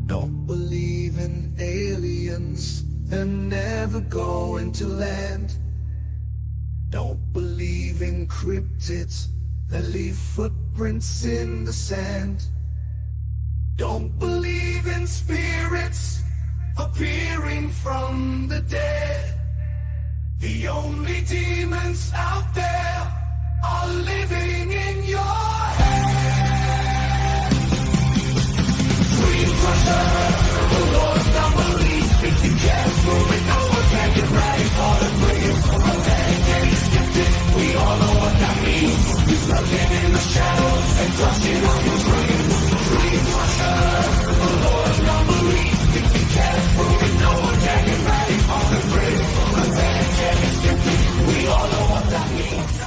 Don't believe in aliens and never going to land. Don't believe in cryptids that leave footprints in the sand. Don't believe in spirits appearing from the dead. The only demons out there are living in your head. Dream crusher, the Lord's non-belief. If you can't prove it, no one can get ready for the dream. A dedicated skeptic, we all know what that means. He's lurking in the shadows and crushing on your dreams. Dream crusher, the Lord's non-belief. If you can't prove it, no one can get ready for the dream. A dedicated skeptic, we all know what that means.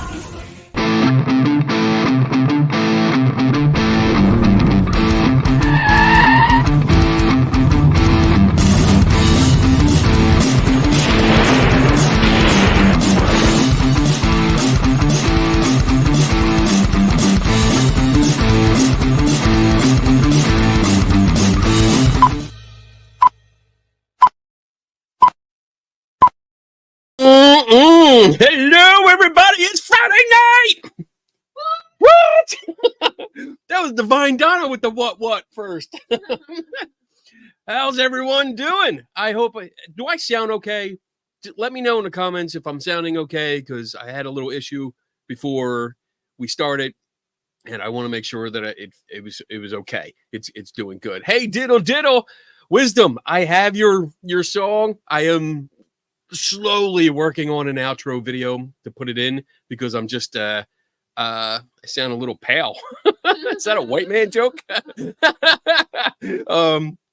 Hello, everybody. It's Friday night. What? That was Devine Donna with the what first. How's everyone doing? I hope do I sound okay? Let me know in the comments if I'm sounding okay, because I had a little issue before we started, and I want to make sure that it was okay. It's doing good. Hey, diddle wisdom. I have your song. I am slowly working on an outro video to put it in, because I'm just I sound a little pale. Is that a white man joke?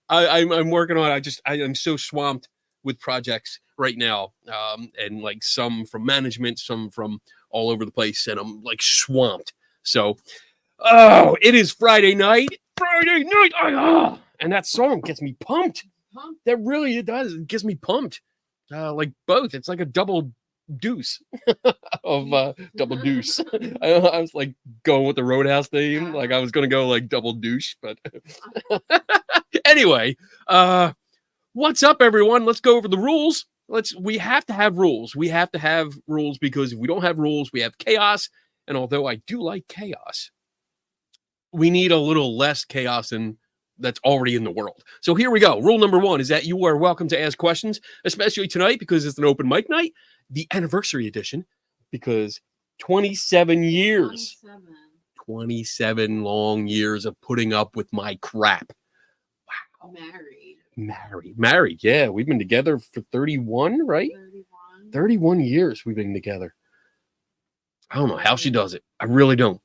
I'm working on it. I am so swamped with projects right now, and like some from management, some from all over the place, and I'm like swamped. So it is Friday night, and that song gets me pumped. That really does. It gets me pumped. Like both. It's like a double deuce of double deuce. I was like going with the Roadhouse theme. Like I was gonna go like double douche, but anyway, what's up, everyone? Let's go over the rules. We have to have rules. We have to have rules, because if we don't have rules, we have chaos. And although I do like chaos, we need a little less chaos than that's already in the world. So here we go. Rule number 1 is that you are welcome to ask questions, especially tonight, because it's an open mic night, the anniversary edition, because 27 years, 27 long years of putting up with my crap. Wow. Married. Yeah. We've been together for 31, right? 31 years we've been together. I don't know how she does it. I really don't.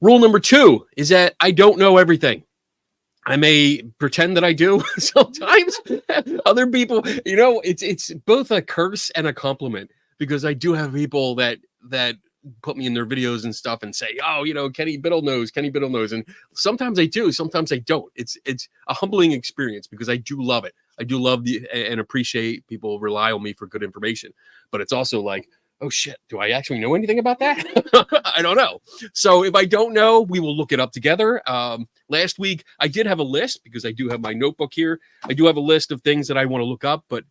Rule number 2 is that I don't know everything. I may pretend that I do sometimes. Other people, it's both a curse and a compliment, because I do have people that put me in their videos and stuff and say, oh, Kenny Biddle knows. And sometimes I do, sometimes I don't. It's a humbling experience, because I do love it. I do love and appreciate people rely on me for good information. But it's also like, oh shit, do I actually know anything about that? I don't know. So if I don't know, we will look it up together. Last week, I did have a list, because I do have my notebook here. I do have a list of things that I want to look up. But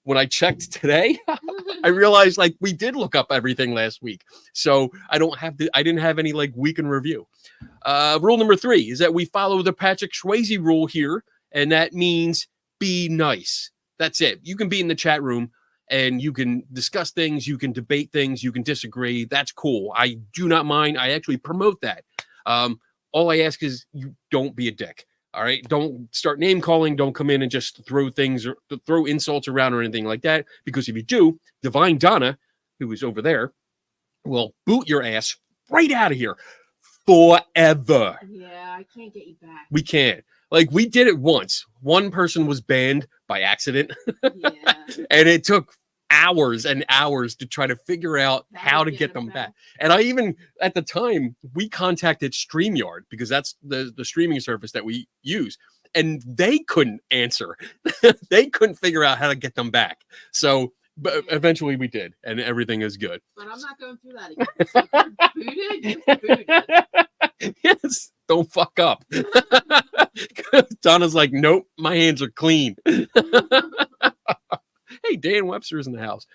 when I checked today, I realized like we did look up everything last week. So I didn't have any like week in review. Rule number 3 is that we follow the Patrick Swayze rule here. And that means be nice. That's it. You can be in the chat room and you can discuss things, you can debate things, you can disagree. That's cool. I do not mind. I actually promote that. All I ask is you don't be a dick. All right. Don't start name calling. Don't come in and just throw things or throw insults around or anything like that. Because if you do, Devine Donna, who is over there, will boot your ass right out of here forever. Yeah, I can't get you back. We can't. Like, we did it once. One person was banned by accident. Yeah. And it took hours and hours to try to figure out how to get them back. And I even, at the time, we contacted StreamYard because that's the streaming service that we use. And they couldn't answer. They couldn't figure out how to get them back. So, but eventually we did, and everything is good. But I'm not going through that again. So if you're booted, you're booted. Yes, don't fuck up. Donna's like, nope, my hands are clean. Hey, Dan Webster's in the house.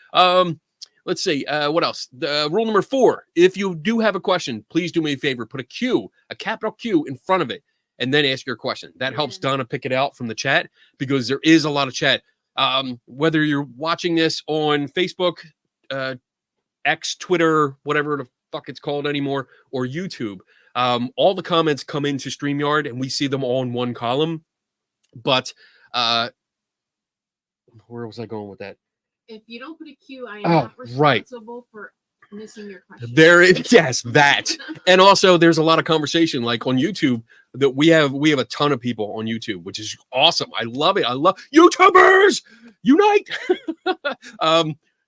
Let's see. What else? Rule number 4. If you do have a question, please do me a favor. Put a Q, a capital Q in front of it, and then ask your question. That helps Donna pick it out from the chat because there is a lot of chat. Whether you're watching this on Facebook, X, Twitter, whatever the fuck it's called anymore, or YouTube, all the comments come into StreamYard and we see them all in one column. But where was I going with that? If you don't put a Q, I am not responsible for missing your question. Yes, that. And also there's a lot of conversation like on YouTube that we have a ton of people on YouTube, which is awesome. I love it. I love YouTubers unite.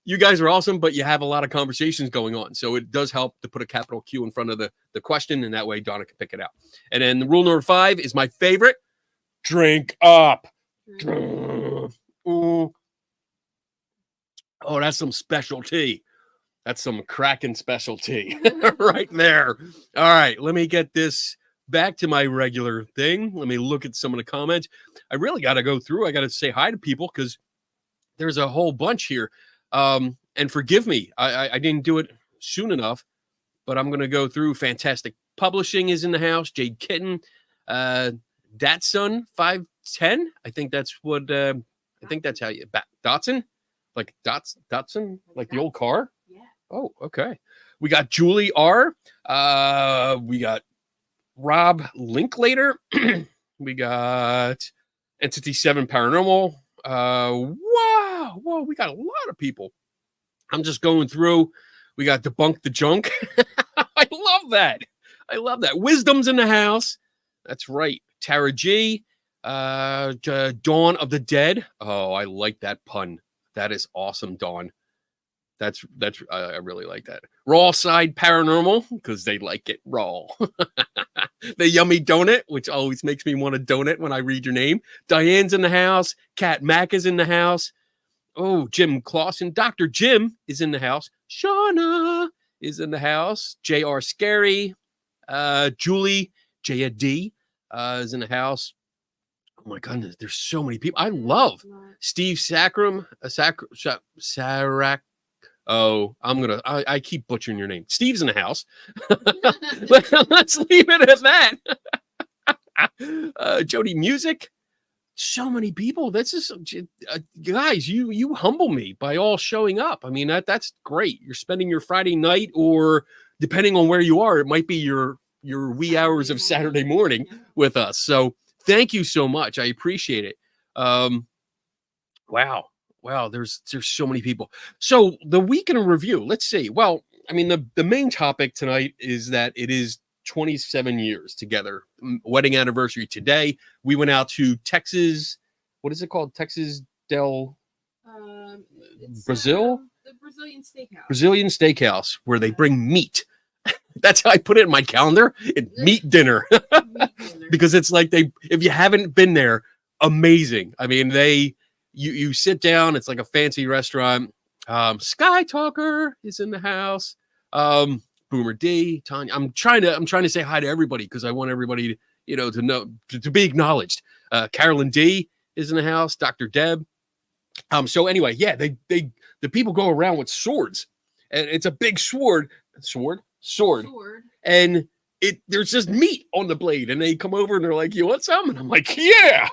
You guys are awesome, but you have a lot of conversations going on. So it does help to put a capital Q in front of the question, and that way Donna can pick it out. And then the rule number 5 is my favorite. Drink up. Ooh. Oh, that's some specialty. That's some cracking specialty right there. All right, let me get this back to my regular thing. Let me look at some of the comments. I really got to go through. I got to say hi to people because there's a whole bunch here. And forgive me, I didn't do it soon enough, but I'm going to go through. Fantastic Publishing is in the house. Jade Kitten, Datsun 510. I think that's what. I think that's how you Datsun, like Datsun, like the old car. Yeah. Oh, okay. We got Julie R. We got Rob Linklater. We got Entity 7 Paranormal. Whoa, we got a lot of people. I'm just going through. We got Debunk the Junk. I love that. Wisdom's in the house. That's right. Tara G. Dawn of the Dead. Oh, I like that pun. That is awesome, Dawn. That's I really like that. Raw Side Paranormal, because they like it raw. The Yummy Donut, which always makes me want a donut when I read your name. Diane's in the house. Kat Mack is in the house. Oh, Jim Clausen. Dr. Jim is in the house. Shauna is in the house. J.R. Scary. Julie, Jaya D, is in the house. Oh my goodness, there's so many people. I love Steve Sacrum. Sarak. Oh, I keep butchering your name. Steve's in the house. Let's leave it at that. Jody Music. So many people. That's just guys, you humble me by all showing up. I mean, that's great. You're spending your Friday night, or depending on where you are, it might be your wee hours of Saturday morning with us. So thank you so much. I appreciate it. Wow. There's so many people. So the week in review, let's see. Well, I mean, the main topic tonight is that it is 27 years together. Wedding anniversary today. We went out to Texas. What is it called? Texas Del Brazil? The Brazilian Steakhouse. Brazilian Steakhouse, where they bring meat. That's how I put it in my calendar. Meat dinner. Because it's like if you haven't been there, amazing. I mean, you sit down, it's like a fancy restaurant. Sky Talker is in the house. Boomer D, Tanya. I'm trying to say hi to everybody because I want everybody to know to be acknowledged. Carolyn D is in the house. Dr. Deb. So anyway, yeah, the people go around with swords, and it's a big sword, and there's just meat on the blade, and they come over and they're like, "You want some?" And I'm like, "Yeah,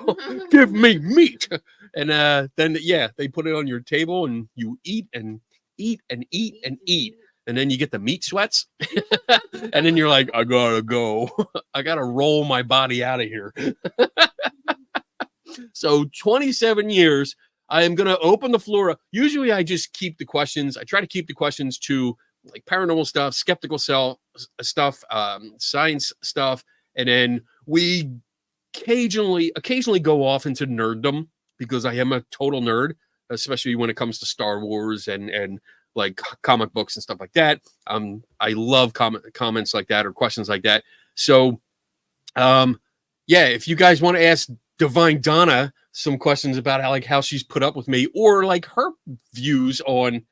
give me meat." And then they put it on your table, and you eat and eat and eat and eat, and then you get the meat sweats, and then you're like, "I gotta go, I gotta roll my body out of here." So 27 years. I am going to open the floor up. Usually I just keep the questions. I try to keep the questions to like paranormal stuff, skeptical stuff, science stuff. And then we occasionally go off into nerddom because I am a total nerd, especially when it comes to Star Wars and like comic books and stuff like that. I love comments like that or questions like that. So, yeah, if you guys want to ask Devine Donna some questions about how she's put up with me or like her views on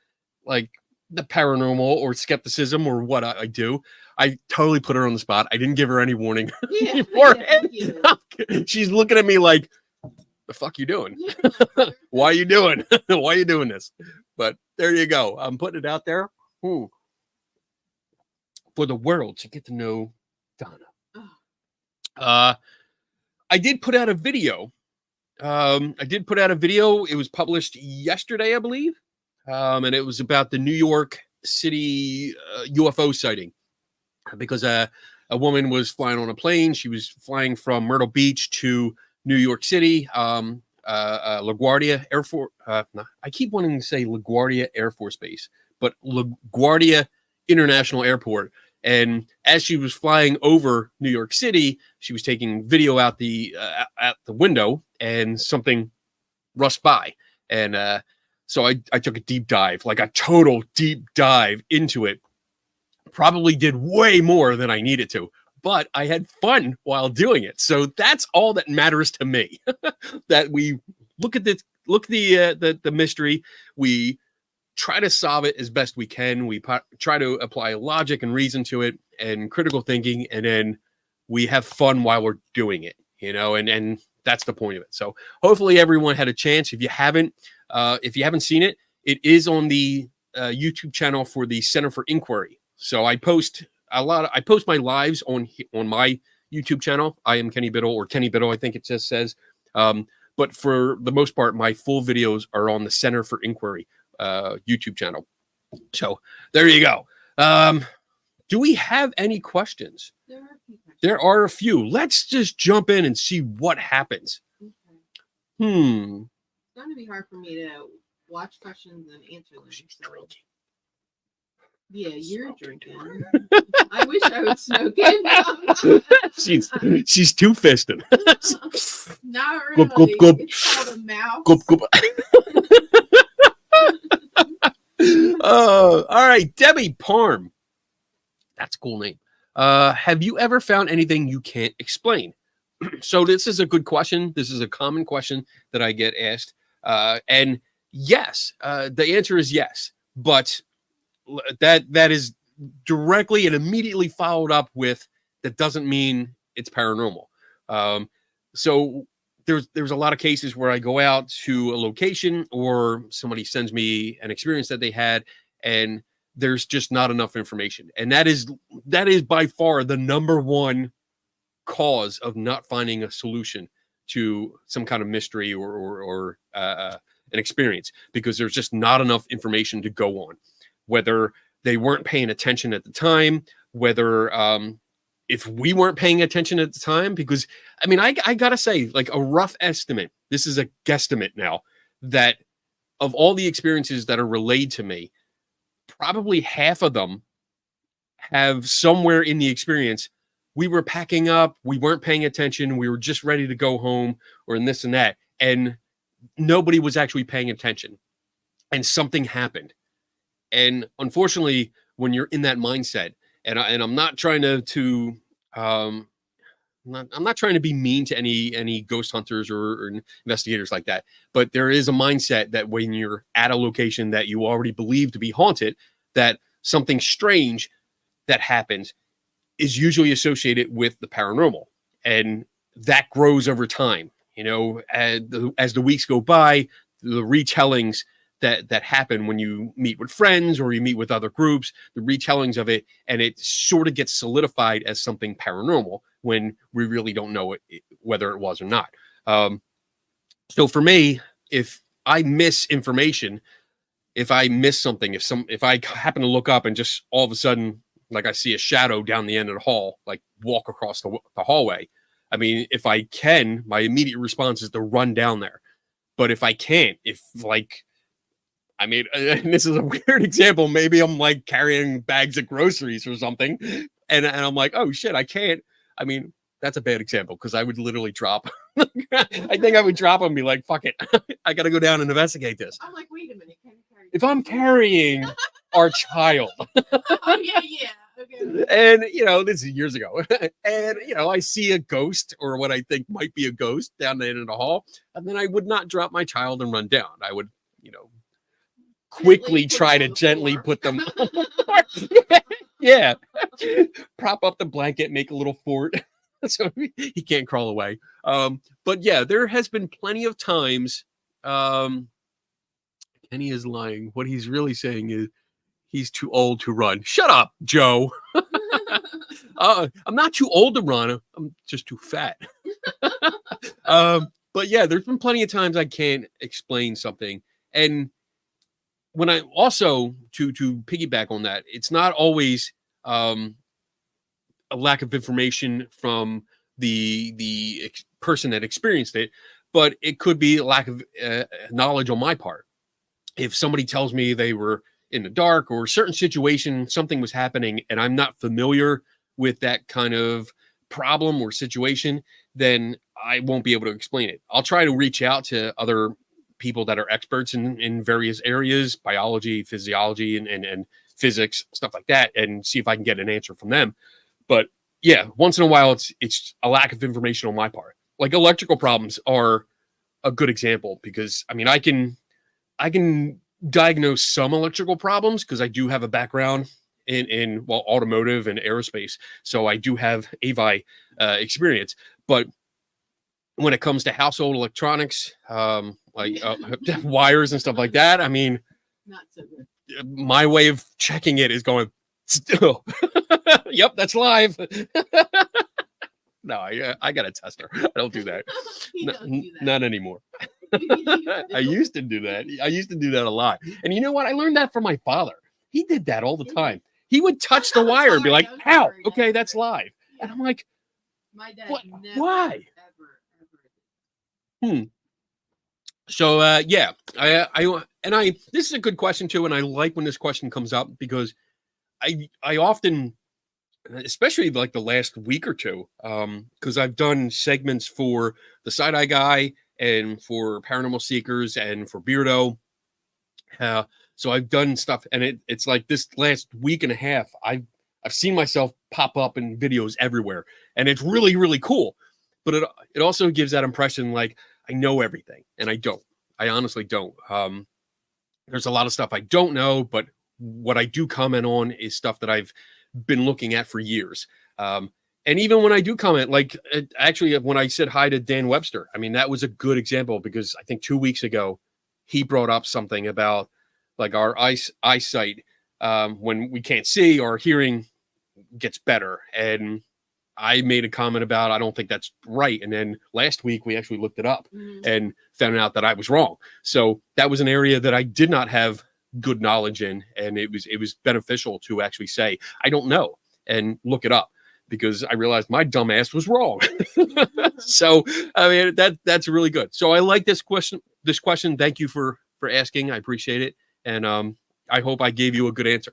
like the paranormal or skepticism or what I do, I totally put her on the spot. I didn't give her any warning beforehand. She's looking at me like, the fuck you doing? Why are you doing? Why are you doing this? But there you go. I'm putting it out there for the world to get to know Donna. I did put out a video. It was published yesterday, I believe. And it was about the New York City UFO sighting. Because a woman was flying on a plane. She was flying from Myrtle Beach to New York City, LaGuardia Air Force. I keep wanting to say LaGuardia Air Force Base, but LaGuardia International Airport. And as she was flying over New York City, she was taking video out the window, and something rushed by. And so I took a deep dive, like a total deep dive into it. Probably did way more than I needed to, but I had fun while doing it. So that's all that matters to me. That we look at the mystery, we try to solve it as best we can. We try to apply logic and reason to it and critical thinking, and then we have fun while we're doing it, and that's the point of it. So hopefully everyone had a chance. If you haven't seen it, it is on the YouTube channel for the Center for Inquiry. So I post my lives on my YouTube channel. I am Kenny Biddle, or Kenny Biddle, I think it just says. But for the most part, my full videos are on the Center for Inquiry YouTube channel. So there you go. Do we have any questions? There are a few. Let's just jump in and see what happens. Okay. It's going to be hard for me to watch questions and answer them. She's drinking. Yeah, you're drinking. I wish I was smoking. She's two-fisted. Not really. Gulp, gulp, gulp. It's called a mouse. Gulp, gulp. All right, Debbie Parm. That's a cool name. Have you ever found anything you can't explain? So this is a good question. This is a common question that I get asked. And yes, the answer is yes. But that is directly and immediately followed up with, that doesn't mean it's paranormal. So there's a lot of cases where I go out to a location or somebody sends me an experience that they had, and there's just not enough information. And that is by far the number one cause of not finding a solution to some kind of mystery or an experience, because there's just not enough information to go on. Whether they weren't paying attention at the time, whether if we weren't paying attention at the time, because I mean, I gotta say, like, a rough estimate, this is a guesstimate now, that of all the experiences that are relayed to me, probably half of them have somewhere in the experience, we were packing up, we weren't paying attention, we were just ready to go home, or in this and that, and nobody was actually paying attention, and something happened. And unfortunately, when you're in that mindset, and I'm not trying I'm not trying to be mean to any ghost hunters or investigators like that, but there is a mindset that when you're at a location that you already believe to be haunted, that something strange that happens is usually associated with the paranormal, and that grows over time. As the weeks go by, the retellings that happen when you meet with friends or you meet with other groups, the retellings of it, and it sort of gets solidified as something paranormal when we really don't know whether it was or not. So for me, if I miss information, if I miss something, if I happen to look up and just all of a sudden, like, I see a shadow down the end of the hall, like walk across the hallway, I mean, if I can, my immediate response is to run down there. But if I can't, if like, I mean, and this is a weird example. Maybe I'm like carrying bags of groceries or something, and I'm like, oh shit, I can't. I mean, that's a bad example because I would literally drop. I think I would drop and be like, fuck it, I got to go down and investigate this. I'm like, wait a minute. Can you carry If I'm carrying our child, Oh, yeah. Okay. and you know, this is years ago, and you know, I see a ghost or what I think might be a ghost down there in the hall, and then I would not drop my child and run down. I would, you know, quickly try to gently put them. Yeah, prop up the blanket, make a little fort so he can't crawl away. But yeah, there has been plenty of times. Kenny is lying. What he's really saying is he's too old to run. Shut up, Joe. I'm not too old to run. I'm just too fat. But yeah, there's been plenty of times I can't explain something. And when I also to piggyback on that, it's not always a lack of information from the person that experienced it, but it could be a lack of knowledge on my part. If somebody tells me they were in the dark or a certain situation, something was happening, and I'm not familiar with that kind of problem or situation, then I won't be able to explain it. I'll try to reach out to other people that are experts in various areas, biology, physiology, and physics, stuff like that, and see if I can get an answer from them. But yeah, once in a while, it's a lack of information on my part. Like electrical problems are a good example because I mean, I can diagnose some electrical problems because I do have a background in well, automotive and aerospace, so I do have AVI experience. But when it comes to household electronics, like wires and stuff like that, I mean, Not so good. my way of checking it is going still. Yep, that's live. No, I got a tester. I don't do that. You don't do that. Not anymore. I used to do that. I used to do that a lot. And you know what? I learned that from my father. He did that all the time. He would touch the wire and be like, "Ow, okay, that's live." And I'm like, My dad What? never, Why? ever. So yeah, I this is a good question too, and I like when this question comes up because I often, especially like the last week or two, because I've done segments for the Side Eye Guy and for Paranormal Seekers and for Beardo. So I've done stuff, and it's like this last week and a half, I've seen myself pop up in videos everywhere, and it's really, really cool. But it also gives that impression like I know everything, and I don't. I honestly don't. There's a lot of stuff I don't know, but what I do comment on is stuff that I've been looking at for years. And even when I do comment, like actually when I said hi to Dan Webster, I mean, that was a good example because I think 2 weeks ago, he brought up something about like our eyesight when we can't see, our hearing gets better. And I made a comment about, I don't think that's right. And then last week we actually looked it up and found out that I was wrong. So that was an area that I did not have good knowledge in. And it was beneficial to actually say, I don't know, and look it up because I realized my dumb ass was wrong. So, I mean, that's really good. So I like this question. Thank you for asking. I appreciate it. And I hope I gave you a good answer.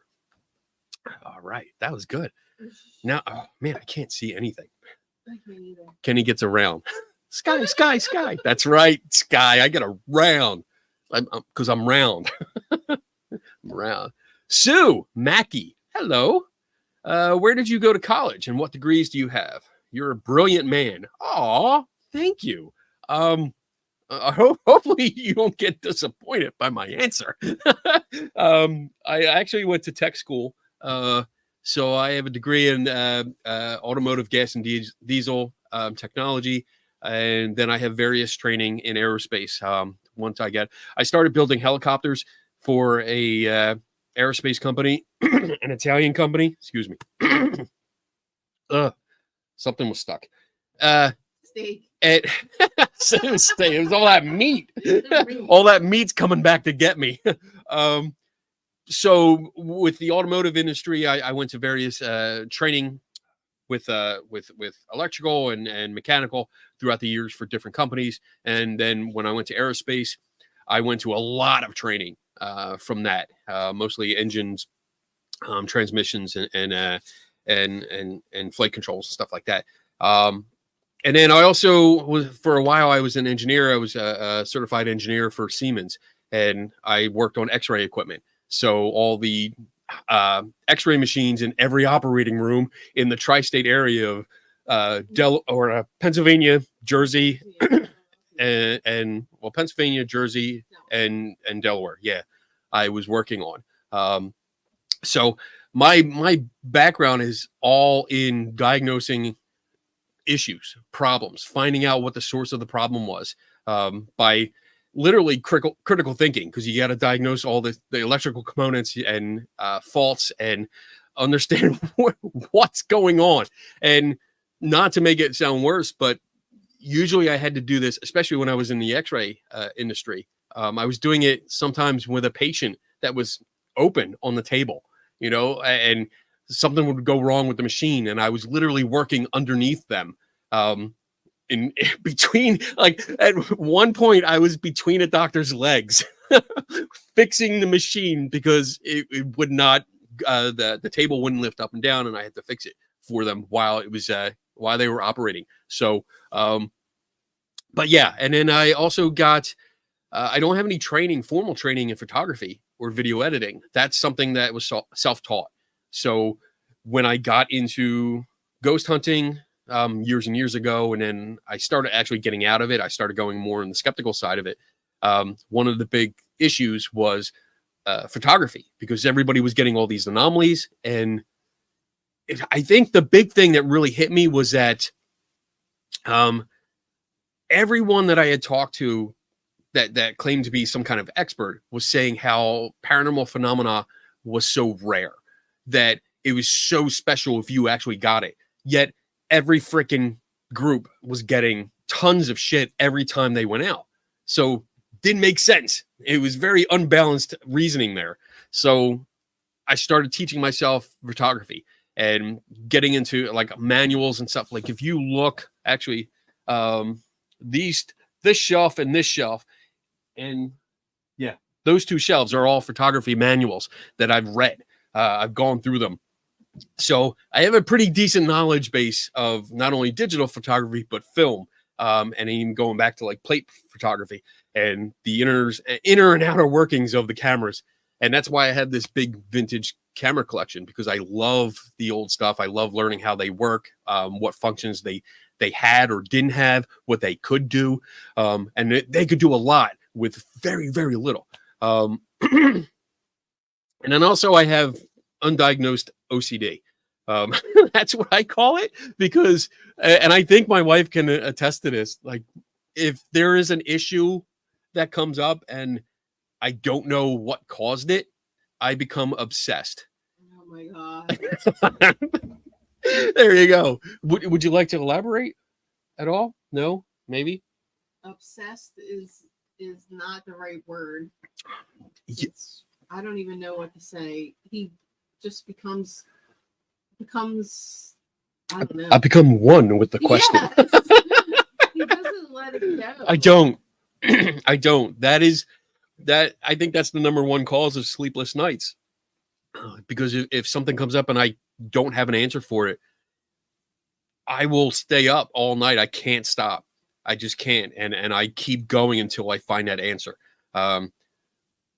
All right. That was good. Now, oh, man, I can't see anything. I can't either. Kenny gets around. Sky. That's right, Sky. I get around because I'm round. I'm round. Sue Mackey, hello. Where did you go to college and what degrees do you have? You're a brilliant man. Aw, thank you. Hopefully you don't get disappointed by my answer. I actually went to tech school. So I have a degree in automotive gas and diesel technology, and then I have various training in aerospace. Once I started building helicopters for a aerospace company, an Italian company. Excuse me. Something was stuck. Steak. It was all that meat. All that meat's coming back to get me. So with the automotive industry, I went to various training with electrical and mechanical throughout the years for different companies. And then when I went to aerospace, I went to a lot of training from that, mostly engines, transmissions, and flight controls and stuff like that. And then I also was, for a while, I was an engineer. I was a certified engineer for Siemens, and I worked on X-ray equipment. So all the X-ray machines in every operating room in the tri-state area of Pennsylvania, Jersey, and Pennsylvania, Jersey, and Delaware. Yeah, I was working on. So my background is all in diagnosing issues, problems, finding out what the source of the problem was, by literally critical thinking, because you got to diagnose all the electrical components and faults and understand what's going on. And not to make it sound worse, but usually I had to do this, especially when I was in the X-ray industry. I was doing it sometimes with a patient that was open on the table, and something would go wrong with the machine, and I was literally working underneath them. In between, like at one point, I was between a doctor's legs, fixing the machine because it would not, the table wouldn't lift up and down, and I had to fix it for them while it was while they were operating. So, but yeah, and then I also got. I don't have any formal training in photography or video editing. That's something that was self-taught. So when I got into ghost hunting years and years ago, and then I started actually getting out of it, I started going more on the skeptical side of it. One of the big issues was photography, because everybody was getting all these anomalies. And I think the big thing that really hit me was that everyone that I had talked to that claimed to be some kind of expert was saying how paranormal phenomena was so rare, that it was so special if you actually got it. Yet every freaking group was getting tons of shit every time they went out. So didn't make sense. It was very unbalanced reasoning there. So I started teaching myself photography and getting into like manuals and stuff. Like if you look actually, this shelf and this shelf, and yeah, those two shelves are all photography manuals that I've read. I've gone through them. So I have a pretty decent knowledge base of not only digital photography, but film, and even going back to like plate photography and the inner and outer workings of the cameras. And that's why I have this big vintage camera collection, because I love the old stuff. I love learning how they work, what functions they had or didn't have, what they could do. And they could do a lot with very, very little. And then also I have undiagnosed OCD. That's what I call it, because, and I think my wife can attest to this. Like if there is an issue that comes up and I don't know what caused it, I become obsessed. Oh my God. There you go. Would you like to elaborate at all? No, maybe. Obsessed is not the right word. Yes. I don't even know what to say. He just becomes. I don't know. I become one with the question. Yeah. He doesn't let it go. I don't. I don't. I think that's the number one cause of sleepless nights. Because if something comes up and I don't have an answer for it, I will stay up all night. I can't stop. I just can't. And I keep going until I find that answer.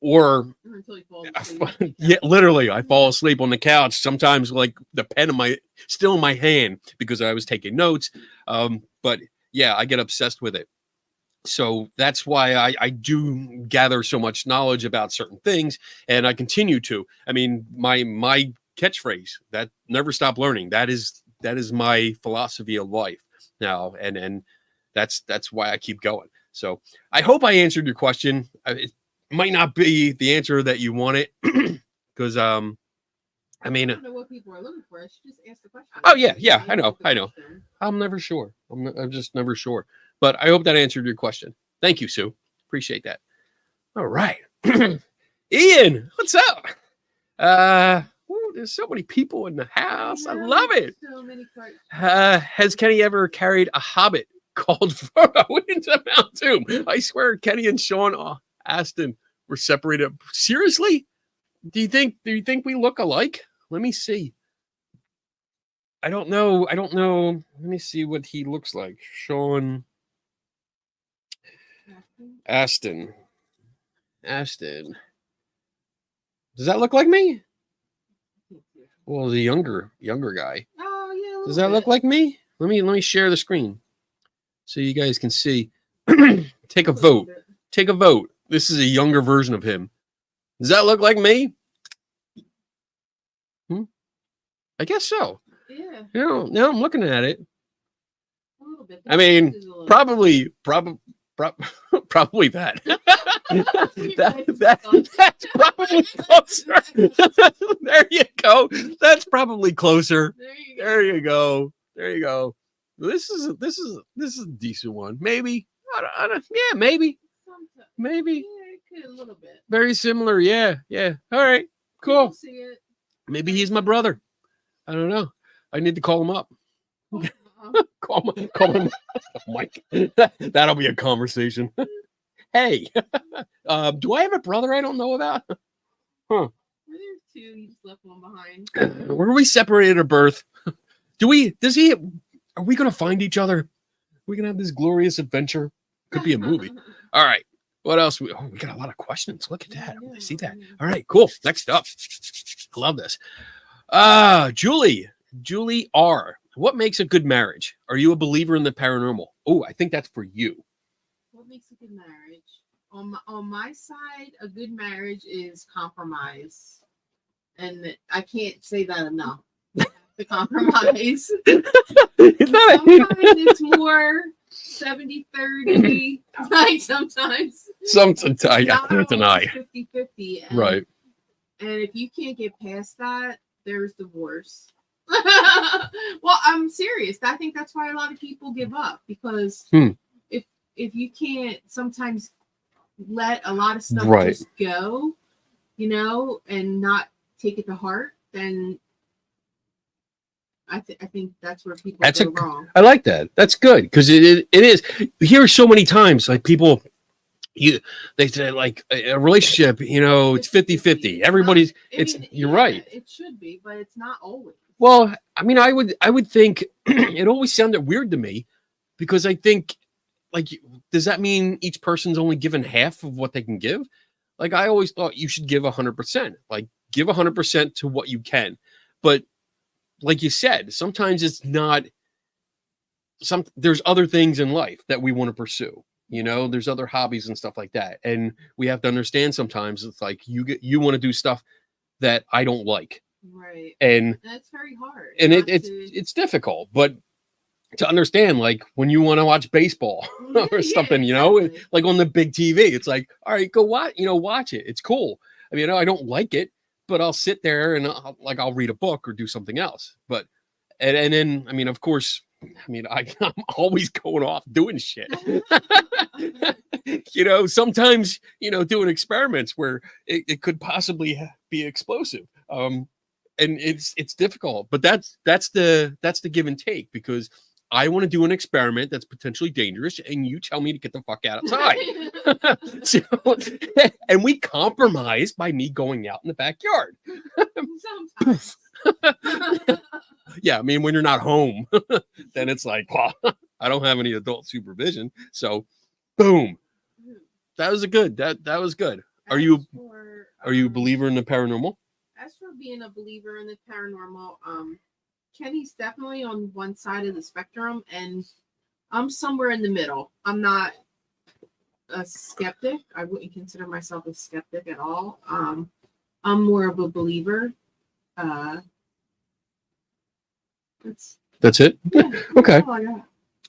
Or until he falls asleep. yeah, literally, I fall asleep on the couch. Sometimes like the pen still in my hand because I was taking notes. But yeah, I get obsessed with it. So that's why I do gather so much knowledge about certain things, and I continue to. I mean, my catchphrase, that never stop learning. That is my philosophy of life now, and that's why I keep going. So I hope I answered your question. It might not be the answer that you wanted, because I mean, I don't know what people are looking for. I should just ask the question. Oh yeah, I know. I'm never sure. I'm just never sure. But I hope that answered your question. Thank you, Sue. Appreciate that. All right. Ian, what's up? There's so many people in the house. I know, love it. So many questions. Has Kenny ever carried a hobbit called Frodo into Mount Doom? I swear, Kenny and Sean Astin were separated. Seriously? Do you think we look alike? Let me see. I don't know. Let me see what he looks like. Sean Astin. Astin. Does that look like me? Well, the younger guy. Oh yeah. Does that look like me? Let me share the screen so you guys can see. Take a vote. Take a vote. This is a younger version of him. Does that look like me? I guess so. Yeah. Now I'm looking at it. A little bit. I mean, This is a little- probably that. That's probably closer. There you go. That's probably closer. There you go. There you go. This is a decent one. Maybe. I don't, yeah, maybe. Sometimes. Maybe. Yeah, it could a little bit. Very similar. Yeah. All right. Cool. We'll see it. Maybe he's my brother. I don't know. I need to call him up. Call him Mike. That'll be a conversation. Hey, do I have a brother I don't know about? There's two. You just left one behind. Were we separated at birth? Are we gonna find each other? We gonna have this glorious adventure? Could be a movie. All right. What else? We got a lot of questions. Look at that. I see that. All right, cool. Next up. I love this. Julie R. What makes a good marriage? Are you a believer in the paranormal? Oh, I think that's for you. What makes a good marriage? On my side, a good marriage is compromise. And I can't say that enough. The compromise. Sometimes it's more 70-30. Like sometimes. Sometimes I Not can't deny. always 50-50. Right. And if you can't get past that, there's divorce. Well, I'm serious. I think that's why a lot of people give up, because if you can't sometimes let a lot of stuff just go, and not take it to heart, then I think that's where people go wrong. I like that. That's good, because it is. You hear so many times, like people, they say like a relationship, it's 50-50. Everybody's. You're right. It should be, but it's not always. Well, I mean, I would think it always sounded weird to me, because I think, like, does that mean each person's only given half of what they can give? Like, I always thought you should give 100%. Like, give 100% to what you can. But like you said, sometimes it's not. There's other things in life that we want to pursue. There's other hobbies and stuff like that, and we have to understand sometimes it's like you want to do stuff that I don't like. Right. And that's very hard. And it's difficult, but to understand, like when you want to watch baseball or something, exactly. Like on the big TV, it's like, all right, go watch it. It's cool. I mean, I don't like it, but I'll sit there and I'll read a book or do something else. But and then, I mean, of course, I'm always going off doing shit. Sometimes, doing experiments where it could possibly be explosive. And it's difficult, but that's the give and take, because I want to do an experiment that's potentially dangerous, and you tell me to get the fuck outside. And we compromise by me going out in the backyard. Sometimes. Yeah, I mean, when you're not home, then it's like, well, I don't have any adult supervision, so boom. That was that was good. Are you a believer in the paranormal? As for being a believer in the paranormal, Kenny's definitely on one side of the spectrum, and I'm somewhere in the middle. I'm not a skeptic. I wouldn't consider myself a skeptic at all. I'm more of a believer. That's it? Yeah, Okay. yeah.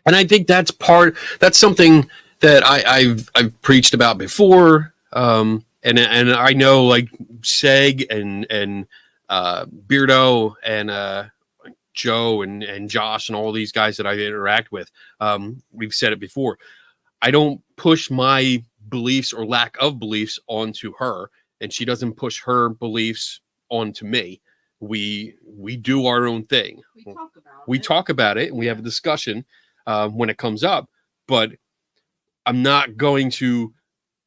And I think that's something that I've preached about before. And I know, like, Seg and Beardo and Joe and Josh and all these guys that I interact with, we've said it before. I don't push my beliefs or lack of beliefs onto her, and she doesn't push her beliefs onto me. We do our own thing. We talk about it. And we have a discussion when it comes up. But I'm not going to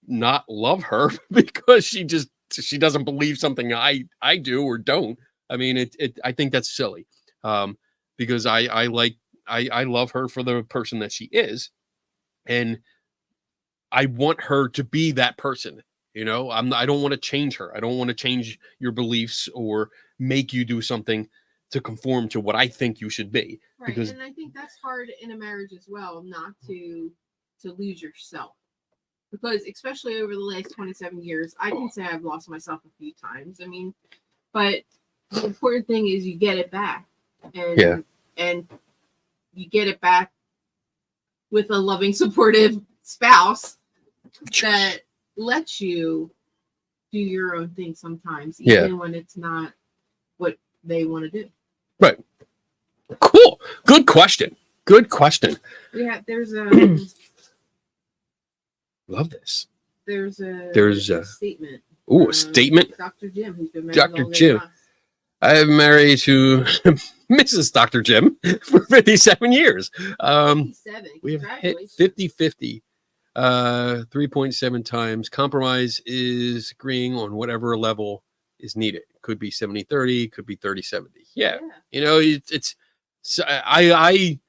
not love her because she doesn't believe something I do or don't. I mean, I think that's silly. Because I love her for the person that she is, and I want her to be that person. You know, I don't want to change her. I don't want to change your beliefs or make you do something to conform to what I think you should be. Right. Because, and I think that's hard in a marriage as well, not to lose yourself. Because especially over the last 27 years, I can say I've lost myself a few times. I mean, but the important thing is you get it back. And you get it back with a loving, supportive spouse that lets you do your own thing sometimes, even when it's not what they want to do. Right. Cool. Good question. Yeah, there's a love this. There's a statement. Ooh, a statement. Dr. Jim, who's been married Dr. longer Jim. than us. I'm married to Mrs. Dr. Jim for 57 years. 57. We have hit 50-50 3.7 times. Compromise is agreeing on whatever level is needed. Could be 70-30, could be 30-70. Yeah. You know, it's I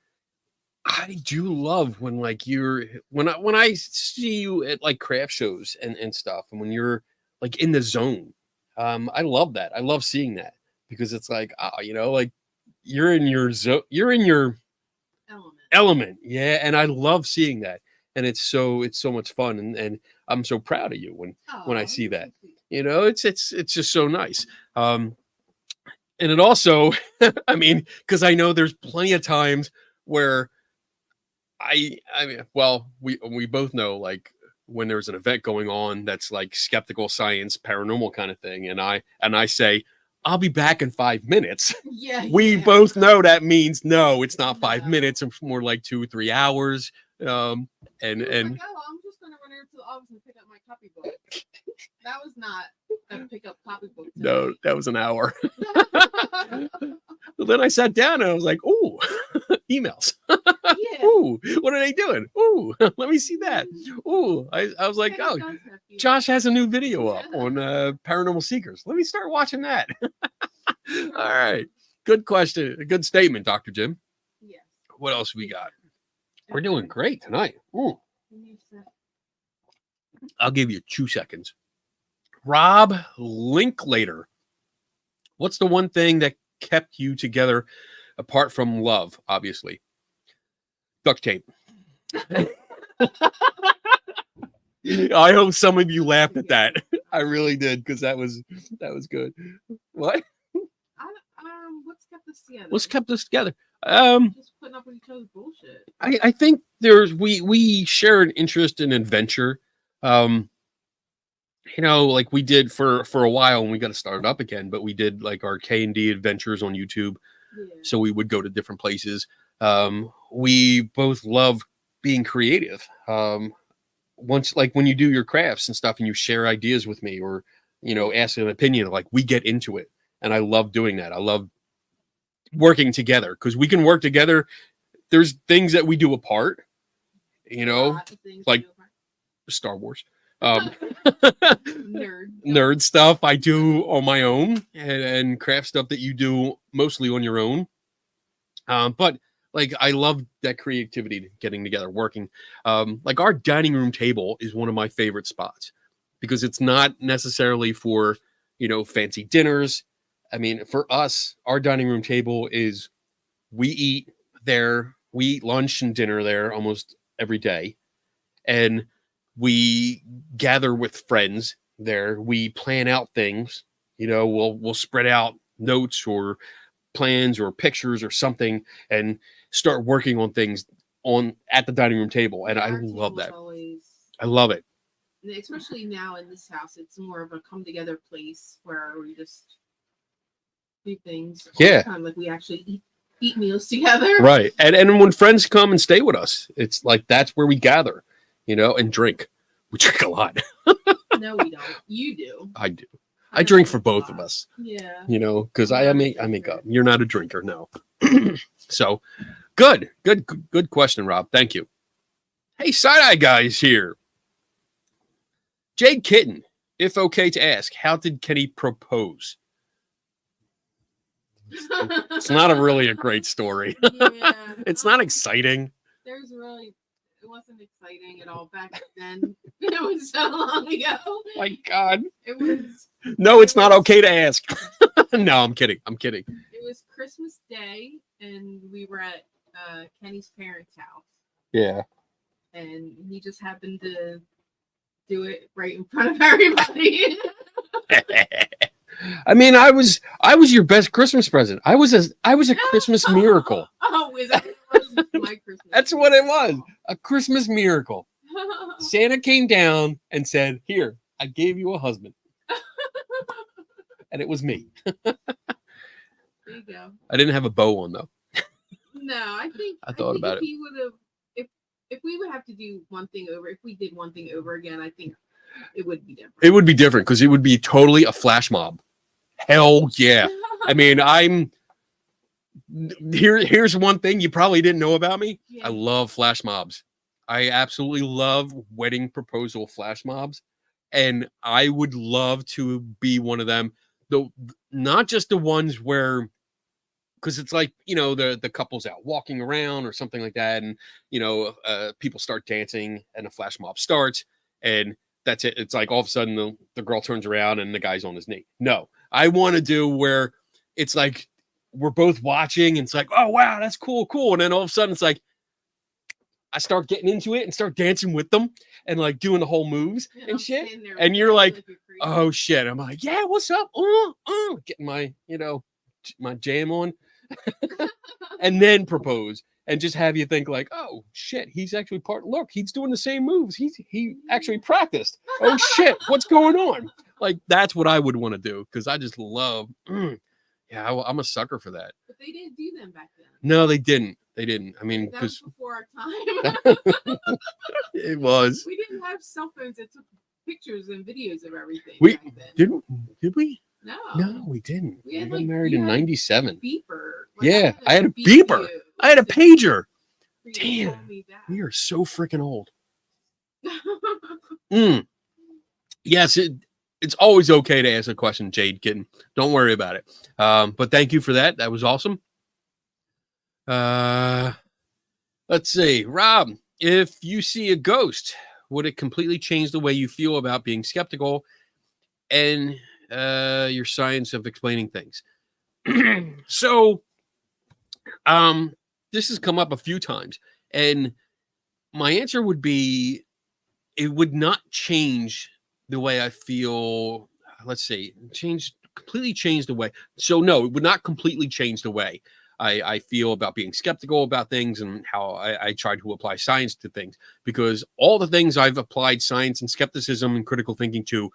do love when like when I see you at like craft shows and stuff, and when you're like in the zone. I love that. I love seeing that. Because it's like, you know, like you're in your element. Yeah. And I love seeing that. And it's so much fun. And I'm so proud of you when I see that, you know, it's just so nice. And it also, I mean, cause I know there's plenty of times where I mean, well, we both know like when there's an event going on, that's like skeptical science, paranormal kind of thing. And I say, I'll be back in 5 minutes. Yeah. We both know that means no, it's not 5 minutes. It's more like 2-3 hours. And like, oh, I'm just gonna run over to the office and pick up my copybook. That was not a pick up copybook. No, that was an hour. Well, then I sat down and I was like, "Ooh, emails. Yeah. Ooh, what are they doing? Ooh, let me see that. Ooh." I was like, "Oh, Josh has a new video up on Paranormal Seekers. Let me start watching that." All right. Good question. A good statement, Dr. Jim. Yeah. What else we got? We're doing great tonight. Ooh. I'll give you 2 seconds. Rob Linklater. What's the one thing that kept you together apart from love, obviously? Duct tape. I hope some of you laughed at that. I really did, because that was good. What? What's kept us together? Just putting up with each other's bullshit. I think we share an interest in adventure. You know, like we did for a while, and we got to start it up again, but we did like our K&D adventures on YouTube. Yeah. So we would go to different places. We both love being creative. Once, like when you do your crafts and stuff and you share ideas with me, or, you know, ask an opinion, like we get into it. And I love doing that. I love working together, because we can work together. There's things that we do apart, you know, like Star Wars. Nerd stuff I do on my own, and craft stuff that you do mostly on your own. But like I love that creativity, getting together, working. Like our dining room table is one of my favorite spots, because it's not necessarily for, you know, fancy dinners. I mean, for us, our dining room table is, we eat lunch and dinner there almost every day, and we gather with friends there. We plan out things, you know, we'll spread out notes or plans or pictures or something, and start working on things at the dining room table. And I love that. I love it. Especially now in this house, it's more of a come together place where we just do things. Yeah. All the time. Like we actually eat meals together. Right. And when friends come and stay with us, it's like, that's where we gather, you know, and drink. We drink a lot. No, we don't. You do. I do. I drink for both of us, Yeah. you know, because I make up. You're not a drinker, no. So good question, Rob. Thank you. Hey, side-eye guys here. Jade Kitten, if okay to ask, how did Kenny propose? It's not really a great story. Yeah. It's not exciting. It wasn't exciting at all back then. It was so long ago. My God. It was. No, it's not okay to ask. No, I'm kidding. It was Christmas Day, and we were at Kenny's parents' house. Yeah. And he just happened to do it right in front of everybody. I mean, I was your best Christmas present. I was a Christmas miracle. Oh, is that what it was? My Christmas. That's what it was. A Christmas miracle. Santa came down and said, "Here, I gave you a husband." And it was me. There you go. I didn't have a bow on though. No, I think about if he would have, if we would have to do one thing over, if we did one thing over again, I think it would be different. It would be different because it would be totally a flash mob. Hell yeah. I mean, here's one thing you probably didn't know about me. Yeah. I love flash mobs. I absolutely love wedding proposal flash mobs. And I would love to be one of them. Though not just the ones where, because it's like, you know, the couple's out walking around or something like that, and you know, people start dancing and a flash mob starts, and that's it. It's like all of a sudden the girl turns around and the guy's on his knee. No, I want to do where it's like we're both watching and it's like, oh wow, that's cool. And then all of a sudden it's like I start getting into it and start dancing with them and like doing the whole moves and shit. And you're like, oh shit. I'm like, yeah, what's up? Getting my, you know, my jam on. And then propose and just have you think like, oh shit, he's actually look, he's doing the same moves. He actually practiced. Oh shit, what's going on? Like that's what I would want to do because I just love yeah, I'm a sucker for that. But they didn't do them back then. No, they didn't. I mean, that was before our time. It was. We didn't have cell phones that took pictures and videos of everything. We back then. did we? No, we didn't. We had, got like, married you in had '97. Beeper. Yeah, I had a beeper. I had a pager. Damn, we are so freaking old. Yes, it's always okay to ask a question, Jade Kitten. Don't worry about it. But thank you for that. That was awesome. Let's see, Rob. If you see a ghost, would it completely change the way you feel about being skeptical and your science of explaining things? So, this has come up a few times, and my answer would be, it would not change the way I feel. Let's see, completely change the way. So no, it would not completely change the way I feel about being skeptical about things and how I try to apply science to things, because all the things I've applied science and skepticism and critical thinking to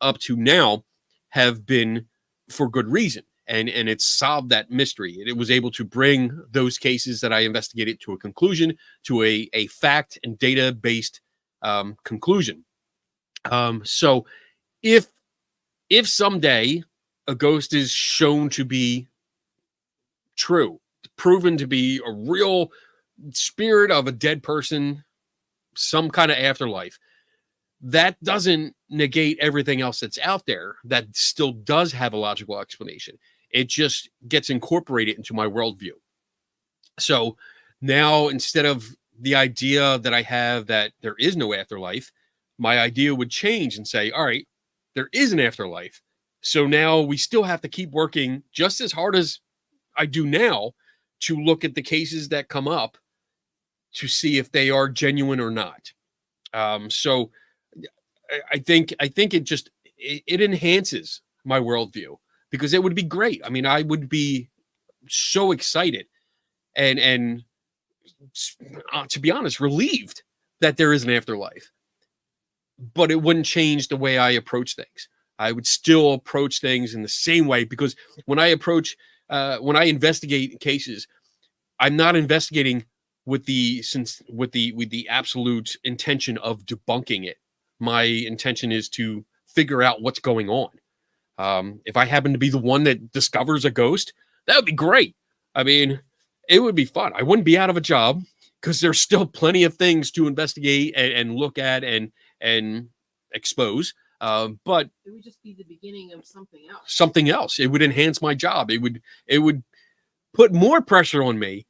up to now have been for good reason. And it's solved that mystery. It was able to bring those cases that I investigated to a conclusion, to a fact and data-based conclusion. So if someday a ghost is shown to be true, proven to be a real spirit of a dead person, some kind of afterlife, that doesn't negate everything else that's out there that still does have a logical explanation. It just gets incorporated into my worldview. So now, instead of the idea that I have that there is no afterlife, my idea would change and say, all right, there is an afterlife. So now we still have to keep working just as hard as I do now to look at the cases that come up to see if they are genuine or not. So I think it enhances my worldview, because it would be great. I mean, I would be so excited and to be honest, relieved that there is an afterlife. But it wouldn't change the way I approach things. I would still approach things in the same way, because when I investigate cases, I'm not investigating with the absolute intention of debunking it. My intention is to figure out what's going on. If I happen to be the one that discovers a ghost, that would be great. I mean, it would be fun. I wouldn't be out of a job because there's still plenty of things to investigate and look at and expose. But it would just be the beginning of something else. Something else. It would enhance my job. It would put more pressure on me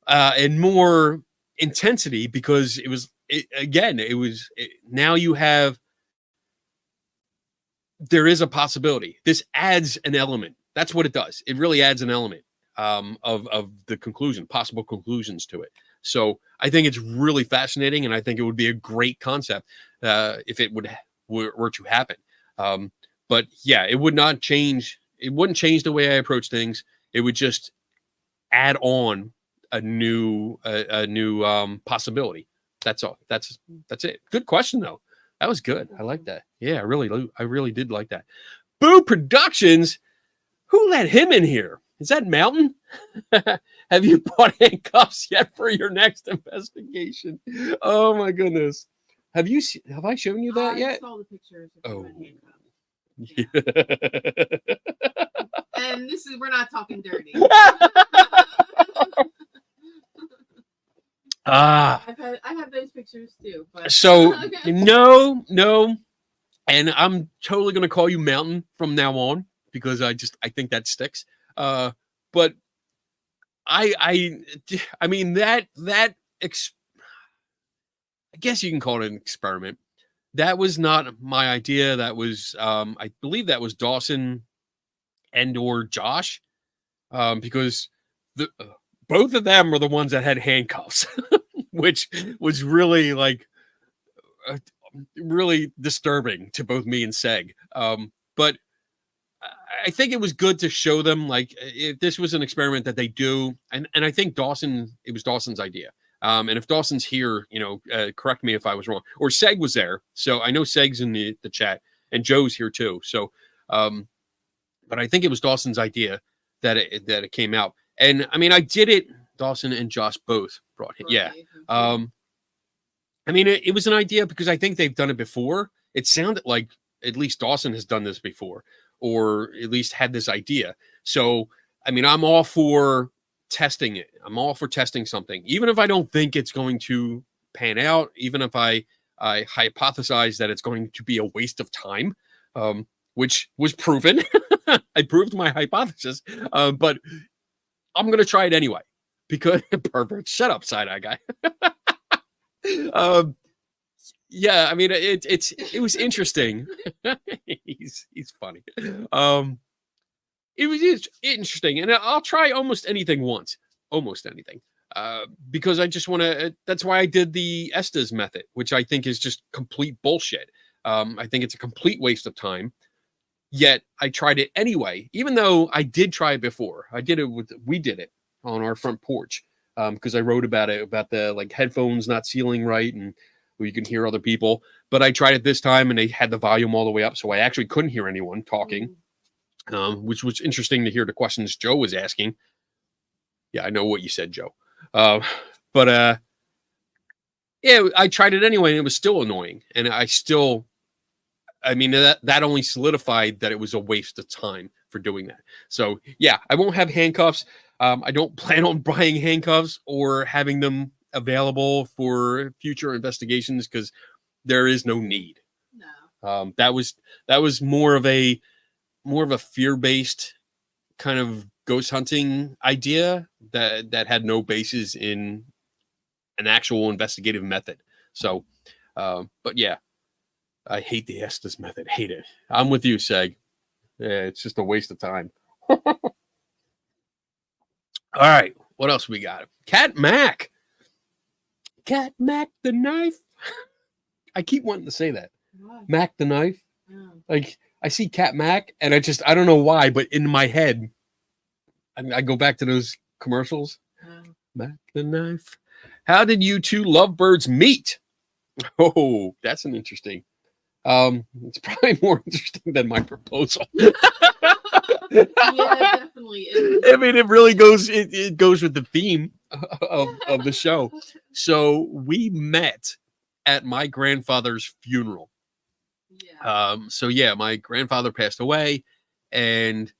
and more intensity because now you have. There is a possibility. This adds an element. That's what it does. It really adds an element of the conclusion, possible conclusions to it. So I think it's really fascinating, and I think it would be a great concept if it were to happen. But yeah, it would not change. It wouldn't change the way I approach things. It would just add on a new possibility. That's all. That's it. Good question though. That was good. I like that. Yeah, I really did like that. Boo Productions. Who let him in here? Is that Mountain? Have you bought handcuffs yet for your next investigation? Oh my goodness. Have I shown you that yet? I saw the pictures. Oh. Yeah. And we're not talking dirty. I have those pictures too. But so no, and I'm totally gonna call you Mountain from now on because I think that sticks. But I mean that I guess you can call it an experiment. That was not my idea. That was I believe that was Dawson and or Josh, because both of them were the ones that had handcuffs, which was really really disturbing to both me and Seg. But I think it was good to show them if this was an experiment that they do, and I think it was Dawson's idea. And if Dawson's here, correct me if I was wrong. Or Seg was there, so I know Seg's in the chat, and Joe's here too. So, but I think it was Dawson's idea that it came out. And I mean, I did it. Dawson and Josh both brought it. Yeah. I mean, it was an idea because I think they've done it before. It sounded like at least Dawson has done this before, or at least had this idea. So, I mean, I'm all for testing it. I'm all for testing something, even if I don't think it's going to pan out, even if I hypothesize that it's going to be a waste of time, which was proven. I proved my hypothesis, but I'm going to try it anyway because pervert. Shut up, side-eye guy. Yeah, I mean, it was interesting. He's funny. It was interesting, and I'll try almost anything once, because I just want to. That's why I did the Estes method, which I think is just complete bullshit. I think it's a complete waste of time. Yet I tried it anyway, even though I did try it before. We did it on our front porch because I wrote about it, about the headphones not sealing right and where you can hear other people. But I tried it this time and they had the volume all the way up, so I actually couldn't hear anyone talking, which was interesting to hear the questions Joe was asking. Yeah, I know what you said, Joe. But yeah, I tried it anyway and it was still annoying. And I mean, that only solidified that it was a waste of time for doing that. So yeah, I won't have handcuffs. I don't plan on buying handcuffs or having them available for future investigations because there is no need. No. That was more of a fear-based kind of ghost hunting idea that had no basis in an actual investigative method. So, but yeah. I hate the Estes method. Hate it. I'm with you, Seg. Yeah, it's just a waste of time. All right. What else we got? Cat Mac. Cat Mac the knife. I keep wanting to say that. What? Mac the knife. Oh. I see Cat Mac, and I don't know why, but in my head, I go back to those commercials. Oh. Mac the knife. How did you two lovebirds meet? Oh, that's an interesting. It's probably more interesting than my proposal. Yeah, it definitely is. I mean, it really goes. It goes with the theme of the show. So we met at my grandfather's funeral. Yeah. So yeah, my grandfather passed away, and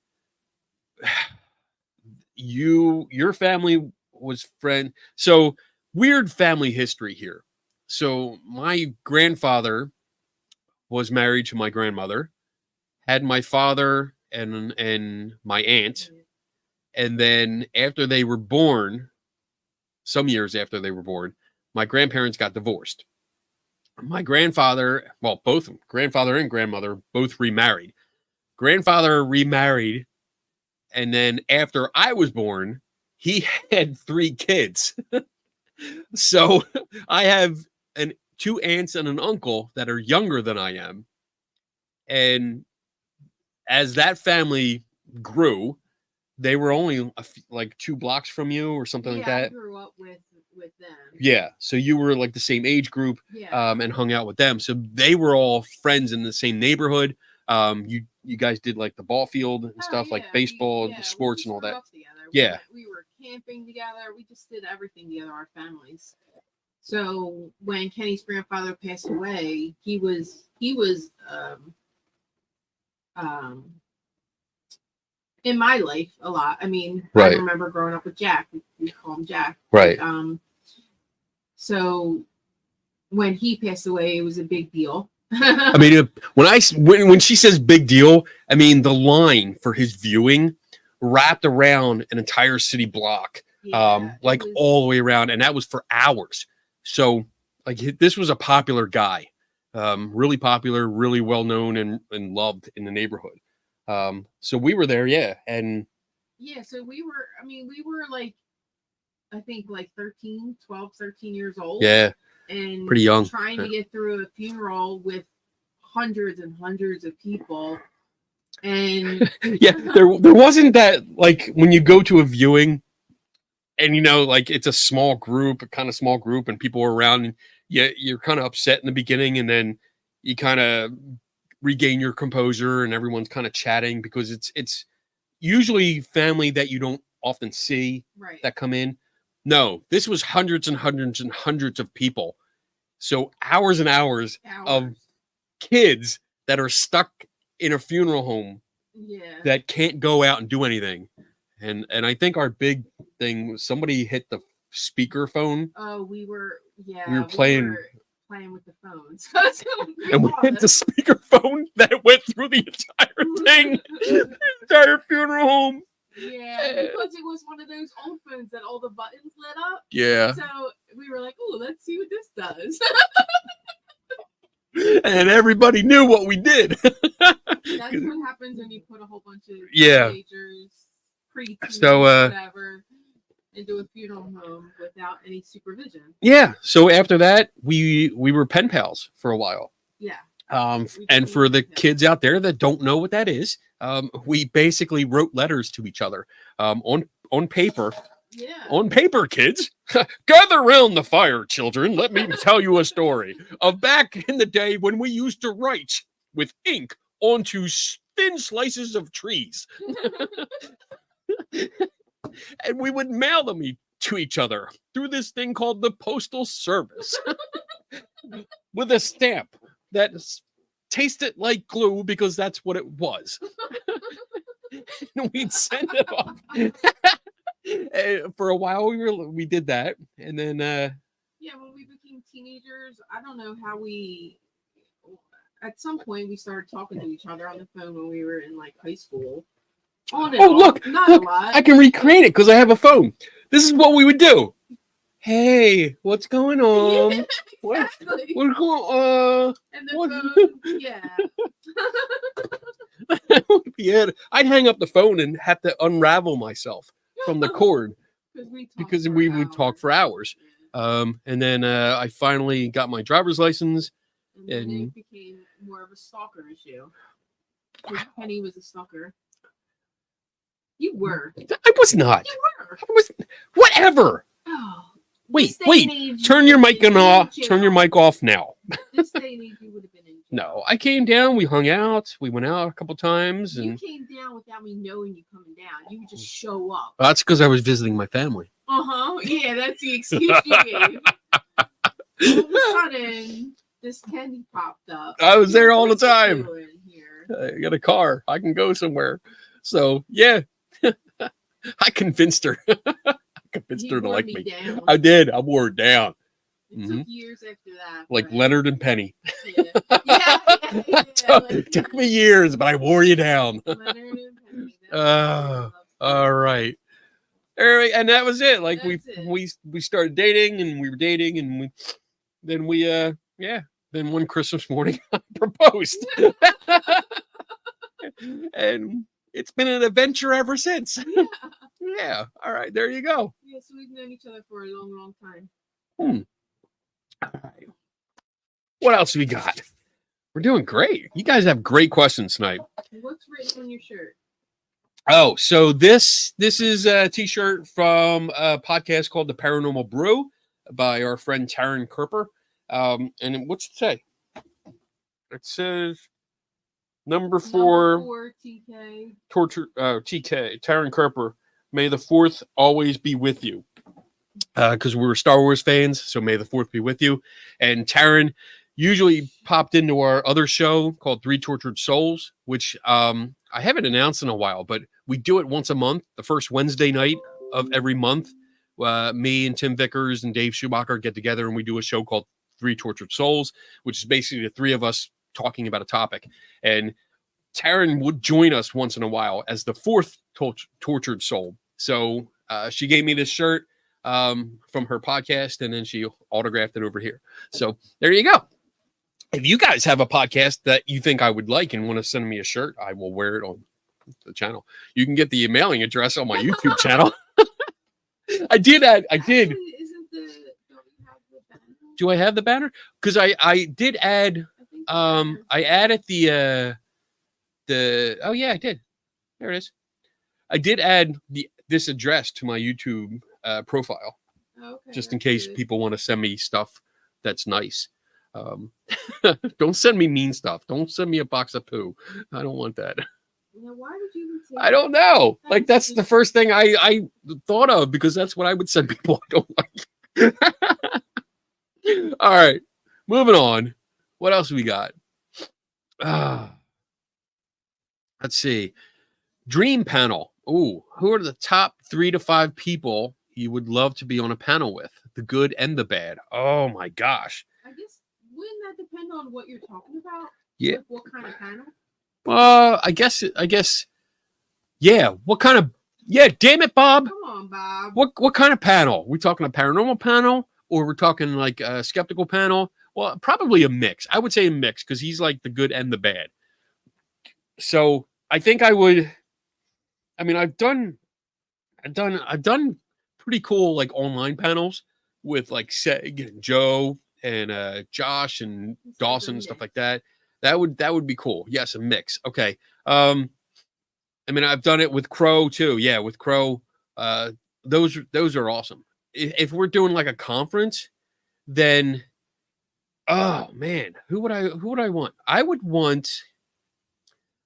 your family was friend. So weird family history here. So my grandfather was married to my grandmother, had my father and my aunt, and then after they were born, some years after they were born, my grandparents got divorced. My grandfather, well, both grandfather and grandmother both remarried. Grandfather remarried, and then after I was born, he had 3 kids. So I have two aunts and an uncle that are younger than I am. And as that family grew, they were only like 2 blocks from you or something like that. I grew up with them. Yeah, so you were like the same age group, and hung out with them. So they were all friends in the same neighborhood. You guys did like the ball field and stuff, like baseball, sports, and all that. Yeah, we were camping together. We just did everything together, our families. So when Kenny's grandfather passed away, he was in my life a lot. I mean, right. I remember growing up with Jack. We call him Jack. Right. So when he passed away, it was a big deal. I mean, when she says big deal, I mean the line for his viewing wrapped around an entire city block, like all the way around, and that was for hours. So, like, this was a popular guy, really popular, really well known and loved in the neighborhood. So we were there, and so we were like, I think like 13 years old. Yeah. And pretty young. Trying to get through a funeral with hundreds and hundreds of people. And yeah, there wasn't that, like, when you go to a viewing and like it's a small group, and people are around, and you're kind of upset in the beginning, and then you kind of regain your composure and everyone's kind of chatting because it's usually family that you don't often see that come in. No, this was hundreds and hundreds and hundreds of people. So hours and hours of kids that are stuck in a funeral home that can't go out and do anything. And I think our big thing was somebody hit the speaker phone. Oh, we were playing with the phones. And we hit the speaker phone that went through the entire thing. The entire funeral home. Yeah, because it was one of those old phones that all the buttons lit up. Yeah. So we were like, "Oh, let's see what this does." And everybody knew what we did. That's what happens when you put a whole bunch of teenagers, preteens, whatever, into a funeral home without any supervision. Yeah. So after that, we were pen pals for a while. Yeah. And for the kids out there that don't know what that is, we basically wrote letters to each other on paper. Yeah. On paper, kids. Gather around the fire, children. Let me tell you a story of back in the day when we used to write with ink onto thin slices of trees. And we would mail them to each other through this thing called the Postal Service with a stamp that tasted like glue because that's what it was. And we'd send it off. For a while we did that, and then when we became teenagers, I don't know how at some point we started talking to each other on the phone when we were in like high school. Look, a lot. I can recreate it because I have a phone. This is what we would do. Hey, what's going on? Yeah, exactly. What's going on? And the phone, yeah. I'd hang up the phone and have to unravel myself from the cord because we would talk for hours. And then I finally got my driver's license, and it became more of a stalker issue. Wow. Penny was a stalker. You were. I was not. You were. I was. Whatever. Oh. Wait. Turn your mic off. Turn your mic off now. This day and age, you would have been in jail. No, I came down. We hung out. We went out a couple times. And you came down without me knowing you coming down. You would just show up. That's because I was visiting my family. Yeah, that's the excuse you gave. All of a sudden, this Kenny popped up. I was there all the time. I got a car. I can go somewhere. So yeah, I convinced her. I convinced You her to wore like me me. down. I did. I wore her down. It took years after that. Like but- Leonard and Penny. Yeah. Yeah. Took me years, but I wore you down. Leonard and Penny, that was a love All right. All right, and that was it. Like That's it. we started dating, and we were dating, and then one Christmas morning I proposed. And it's been an adventure ever since. Yeah. Yeah. All right, there you go. Yeah, so we've known each other for a long, long time. All right. What else we got? We're doing great. You guys have great questions tonight. What's written on your shirt? Oh, so this is a t-shirt from a podcast called The Paranormal Brew by our friend Taryn Kerper. And what's it say? It says number four TK. torture TK Taryn Kerper. May the 4th always be with you. Because we were Star Wars fans, so may the 4th be with you. And Taryn usually popped into our other show called Three Tortured Souls, which I haven't announced in a while, but we do it once a month, the first Wednesday night of every month. Me and Tim Vickers and Dave Schumacher get together and we do a show called Three Tortured Souls, which is basically the three of us talking about a topic. And Taryn would join us once in a while as the 4th tortured soul. So she gave me this shirt from her podcast, and then she autographed it over here. So there you go. If you guys have a podcast that you think I would like and want to send me a shirt, I will wear it on the channel. You can get the mailing address on my YouTube channel. I did. Actually, don't you have the banner? Do I have the banner? Because I did add. I think the banner. I added the. Oh yeah, I did. There it is. I did add this address to my YouTube profile, Okay, just in that's case good. people want to send me stuff that's nice. Don't send me mean stuff. Don't send me a box of poo. I don't want that. Now, why would you even say I don't know. That's Like that's the just- first thing I thought of, because that's what I would send people I don't like. All right, moving on. What else we got? Let's see. Dream panel. Ooh, who are the top 3 to 5 people you would love to be on a panel with? The good and the bad. Oh my gosh. I guess wouldn't that depend on what you're talking about? Yeah. Like what kind of panel? I guess. Yeah. What kind of? Yeah. Damn it, Bob. Come on, Bob. What kind of panel? We talking a paranormal panel, or we're talking like a skeptical panel? Well, probably a mix. I would say a mix, because he's like the good and the bad. So I think I would. I mean, I've done pretty cool like online panels with like Seg and Joe and Josh and This is a Dawson and stuff mix. like that. That would be cool. Yes, a mix. Okay. I mean, I've done it with Crow too. Yeah, with Crow. Those are awesome. If we're doing like a conference, then oh man, who would I want?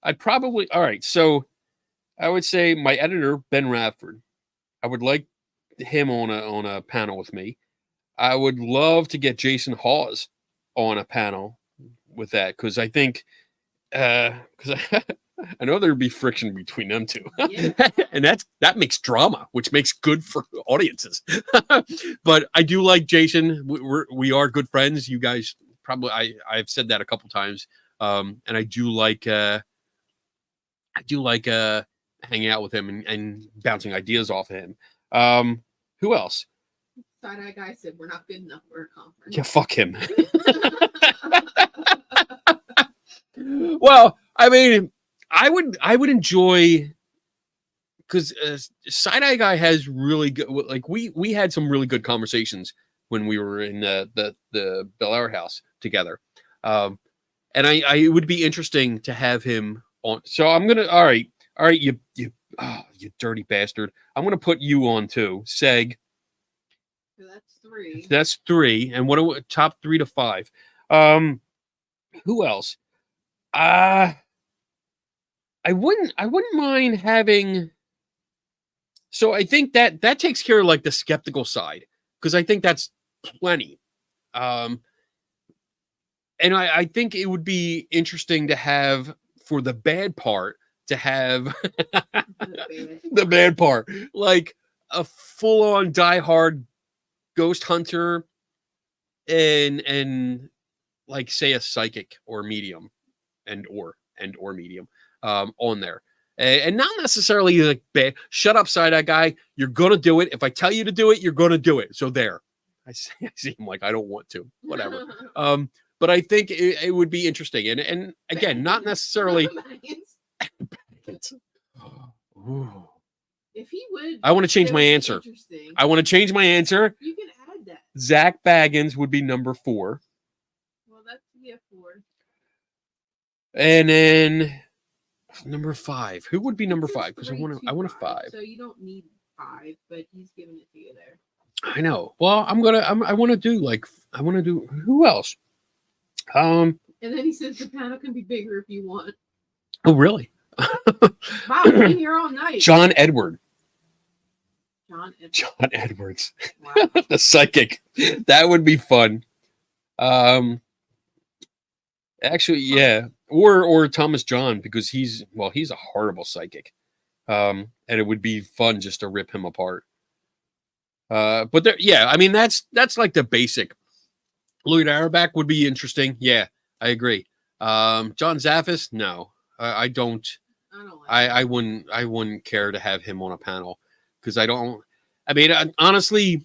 I'd probably all right. So I would say my editor, Ben Radford. I would like him on a panel with me. I would love to get Jason Hawes on a panel with that, because I think because I know there'd be friction between them two. Yeah. And that makes drama, which makes good for audiences. But I do like Jason. We are good friends. You guys probably I've said that a couple times. And I do like hanging out with him and bouncing ideas off of him. Who else? Side-eye guy said we're not good enough for a conference. Yeah, fuck him. Well, I mean, I would enjoy, because Side-Eye Guy has really good, like we had some really good conversations when we were in the Bel Air house together, and I it would be interesting to have him on. So I'm gonna all right, you dirty bastard. I'm gonna put you on too, Seg. So that's 3. That's 3, and what are top 3 to 5? Who else? I wouldn't mind having. So I think that takes care of like the skeptical side, because I think that's plenty. And I think it would be interesting to have for the bad part to have The the bad part, like a full-on diehard ghost hunter and like say a psychic or medium and or medium on there. And not necessarily like bad. Shut up, side-eye guy. You're gonna do it. If I tell you to do it, you're gonna do it. So there. I seem like I don't want to. Whatever. But I think it would be interesting. And again, not necessarily. Ooh. If he would, I want to change it my would be answer. interesting. I want to change my answer. You can add that. Zach Baggins would be number 4. Well, that's a 4. And then number 5. Who would be number 5? Because I want a 5. So you don't need 5, but he's giving it to you there. I know. Well, I want to do who else? And then he says the panel can be bigger if you want. Oh, really? Wow, we're here all night. John Edward. John Edwards. Wow. The psychic. That would be fun. Actually, yeah. Or Thomas John, because he's a horrible psychic. And it would be fun just to rip him apart. But there, yeah, I mean that's like the basic. Lloyd Auerbach would be interesting. Yeah, I agree. John Zaffis, no. I don't. I wouldn't care to have him on a panel because I don't. I mean, honestly,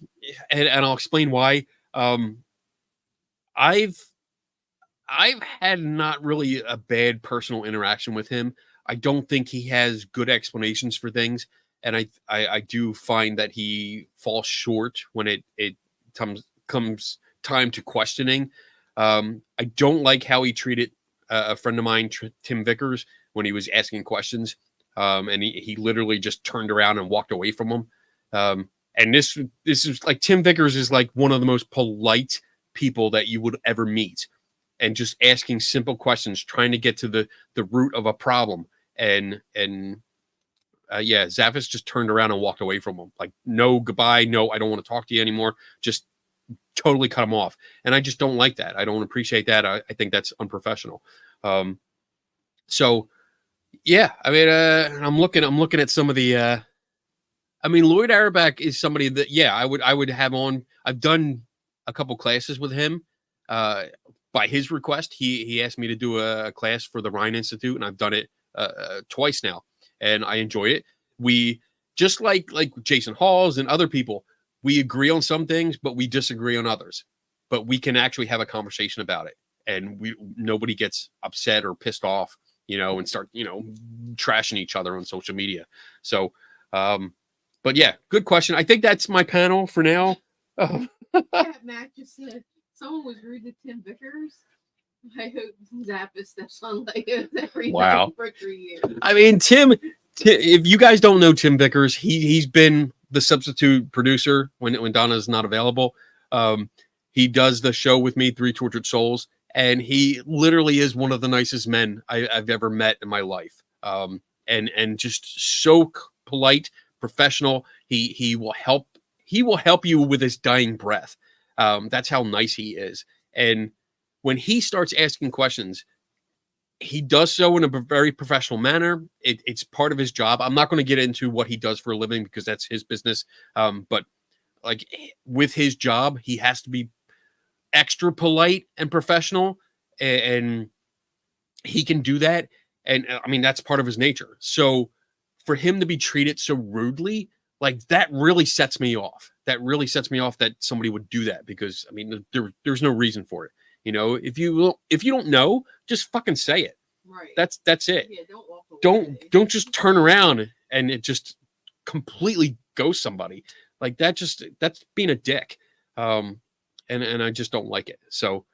and I'll explain why. I've had not really a bad personal interaction with him. I don't think he has good explanations for things, and I do find that he falls short when it comes time to questioning. I don't like how he treated a friend of mine, Tim Vickers, when he was asking questions, and he literally just turned around and walked away from him. And this is like Tim Vickers is like one of the most polite people that you would ever meet, and just asking simple questions, trying to get to the root of a problem. And yeah, Zaffis just turned around and walked away from him. Like, no, goodbye. No, I don't want to talk to you anymore. Just totally cut him off. And I just don't like that. I don't appreciate that. I think that's unprofessional. So yeah, I mean, I'm looking at some of the, I mean, Lloyd Auerbach is somebody that, yeah, I would have on. I've done a couple classes with him, by his request. He asked me to do a class for the Rhine Institute, and I've done it twice now, and I enjoy it. We just like Jason Halls and other people, we agree on some things, but we disagree on others. But we can actually have a conversation about it, and nobody gets upset or pissed off, and start trashing each other on social media. So, but yeah, good question. I think that's my panel for now. Yeah, Mac just said someone was rude to Tim Vickers. I hope Zappis steps on Legos every night for 3 years. I mean, Tim, if you guys don't know Tim Vickers, he's been the substitute producer when Donna's not available. He does the show with me, Three Tortured Souls, and he literally is one of the nicest men I've ever met in my life. And just so polite, professional. He will help you with his dying breath. That's how nice he is. And when he starts asking questions, he does so in a very professional manner. It's part of his job. I'm not going to get into what he does for a living because that's his business. But like with his job, he has to be extra polite and professional, and he can do that. And I mean, that's part of his nature. So for him to be treated so rudely, like that really sets me off. That really sets me off that somebody would do that, because I mean, there's no reason for it. If you don't know, just fucking say it. Right. That's it. Yeah, don't walk away. Don't just turn around and it just completely ghost somebody. Like that's being a dick. And I just don't like it. So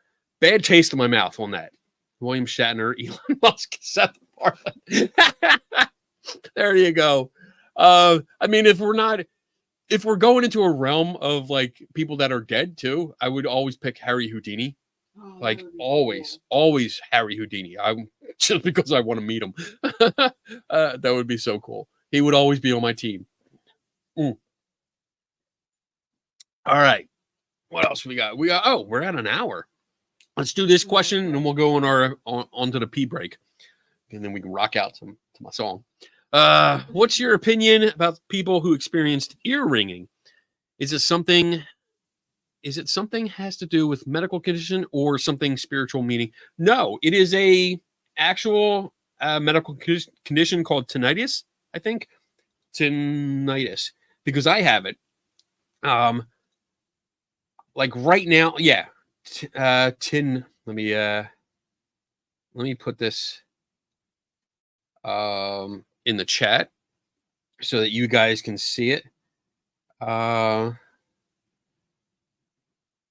bad taste in my mouth on that. William Shatner, Elon Musk, Seth Garland. There you go. I mean, if we're going into a realm of like people that are dead too, I would always pick Harry Houdini. Oh, Like that would be always, cool. always Harry Houdini. Just because I want to meet him. That would be so cool. He would always be on my team. All right. What else we got? We're at an hour. Let's do this question and then we'll go onto the pee break. and then we can rock out to my song. What's your opinion about people who experienced ear ringing? Is it something has to do with medical condition or something spiritual meaning? No, it is a actual medical condition called tinnitus, I think. Tinnitus, because I have it. Like right now, yeah. Let me put this in the chat so that you guys can see it.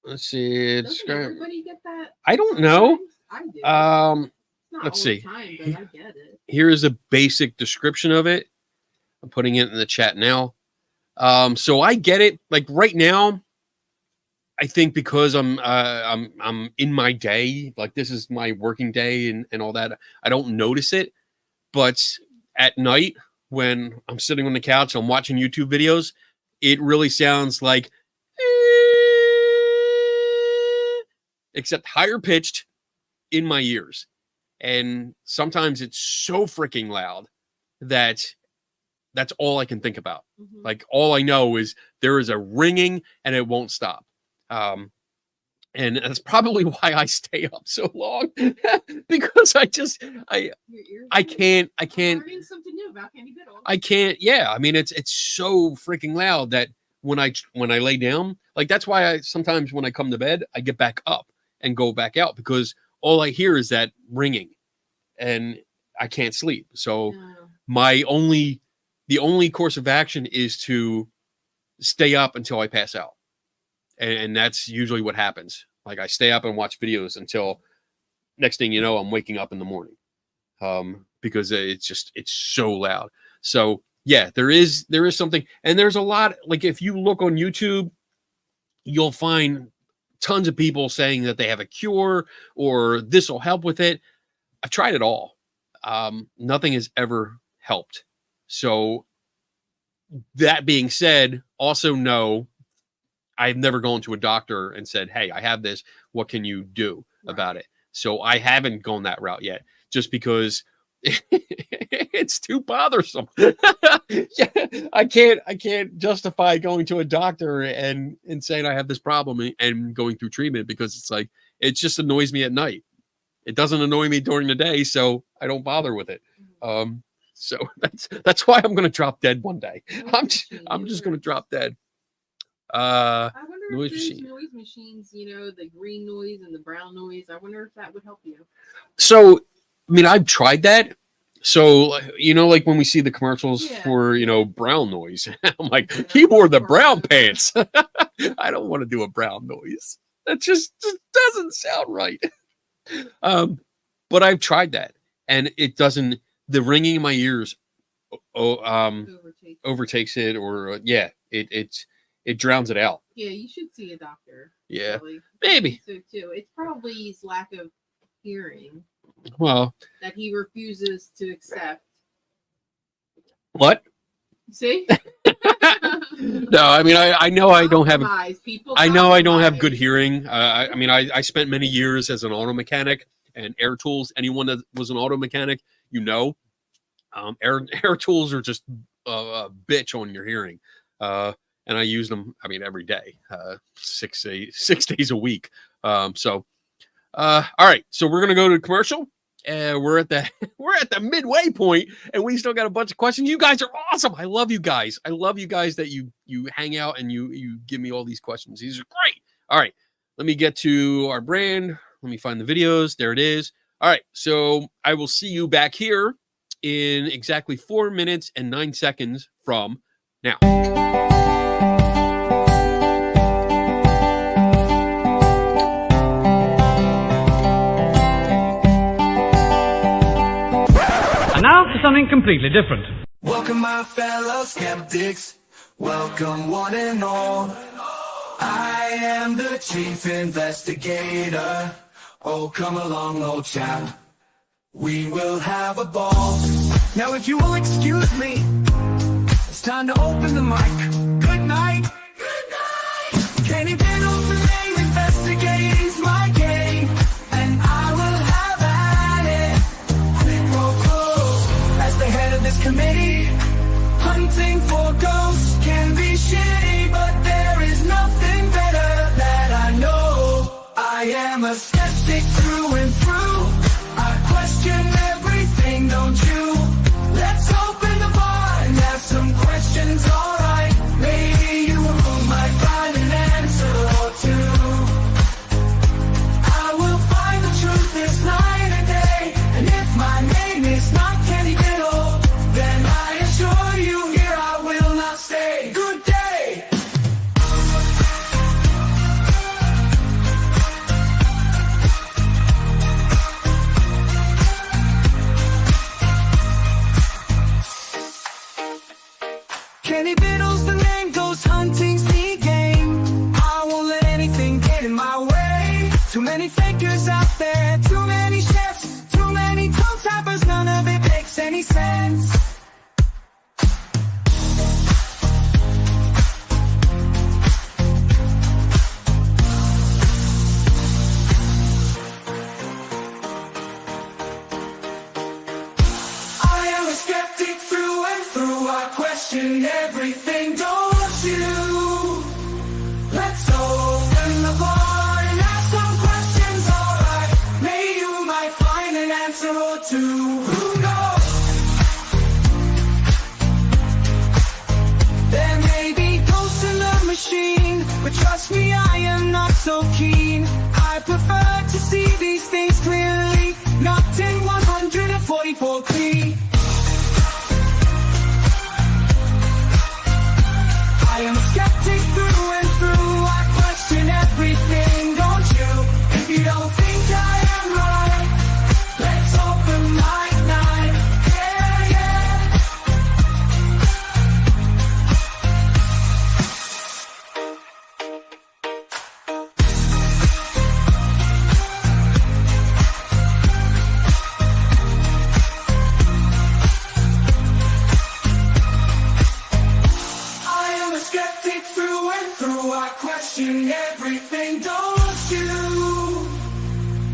Let's see. Doesn't everybody get that? I don't know. I do. Let's Not see. all the time, but I get it. Here is a basic description of it. I'm putting it in the chat now. So I get it. Like right now, I think because I'm in my day, like this is my working day and all that, I don't notice it. But at night, when I'm sitting on the couch, I'm watching YouTube videos, it really sounds like, except higher pitched in my ears. And sometimes it's so freaking loud that that's all I can think about. Mm-hmm. Like all I know is there is a ringing and it won't stop. And that's probably why I stay up so long because I can't. I'm learning something new about Candy Biddle. I can't. Yeah, I mean it's so freaking loud that when I lay down, like that's why I sometimes when I come to bed I get back up and go back out because all I hear is that ringing, and I can't sleep. So the only course of action is to stay up until I pass out. And that's usually what happens. Like I stay up and watch videos until next thing you know, I'm waking up in the morning. Because it's so loud. So yeah, there is something, and there's a lot, like if you look on YouTube, you'll find tons of people saying that they have a cure or this will help with it. I've tried it all. Nothing has ever helped. So that being said, also know I've never gone to a doctor and said, hey, I have this. What can you do about it? So I haven't gone that route yet just because it's too bothersome. Yeah, I can't justify going to a doctor and saying I have this problem and going through treatment because it's like, it just annoys me at night. It doesn't annoy me during the day, so I don't bother with it. So that's why I'm going to drop dead one day. I'm just going to drop dead. I wonder if there's noise machines, the green noise and the brown noise. I wonder if that would help you. So, I mean, I've tried that. So, like when we see the commercials for, brown noise, I'm like, he wore the brown pants. I don't want to do a brown noise. That just doesn't sound right. But I've tried that and it doesn't, the ringing in my ears overtakes it or it drowns it out. Yeah, you should see a doctor. Yeah, really. Maybe. So too. It's probably his lack of hearing. Well, that he refuses to accept. What? See? No, I mean, I know I don't have. I know I don't have good hearing. I mean, I spent many years as an auto mechanic and air tools. Anyone that was an auto mechanic, air tools are just a bitch on your hearing. And I use them, I mean, every day, 6 days a week. All right. So we're going to go to commercial. We're at the midway point and we still got a bunch of questions. You guys are awesome. I love you guys. I love you guys that you hang out and you give me all these questions. These are great. All right. Let me get to our brand. Let me find the videos. There it is. All right. So I will see you back here in exactly 4 minutes and 9 seconds from now. Now for something completely different. Welcome, my fellow skeptics. Welcome, one and all. I am the chief investigator. Oh, come along, old chap. We will have a ball. Now, if you will excuse me, it's time to open the mic. Good night. Good night. Kenny Biddle today investigating's my game, and I will have at it. Quid pro quo. skeptic through and through. I question everything, don't you? Let's open the bar and have some questions, alright. Maybe you might find an answer or two. I will find the truth this night and day. And if my name is not Kenny Biddle, then I assure you here I will not stay. Good day. Kenny Biddle's the name, goes hunting's the game. I won't let anything get in my way. Too many fakers out there, too many chefs, too many toe tappers, none of it makes any sense. I am a skeptic through and through. I question everything, don't you? Let's open the bar and ask some questions, alright. Maybe you might find an answer or two. Who knows? There may be ghosts in the machine, but trust me, I am not so keen. I prefer to see these things clearly, not in 144 clean. I am a skeptic through and through. I question everything, don't you? If you don't think I am right, let's open mic night. Yeah, yeah. I am a skeptic through and through. I question everything, don't you?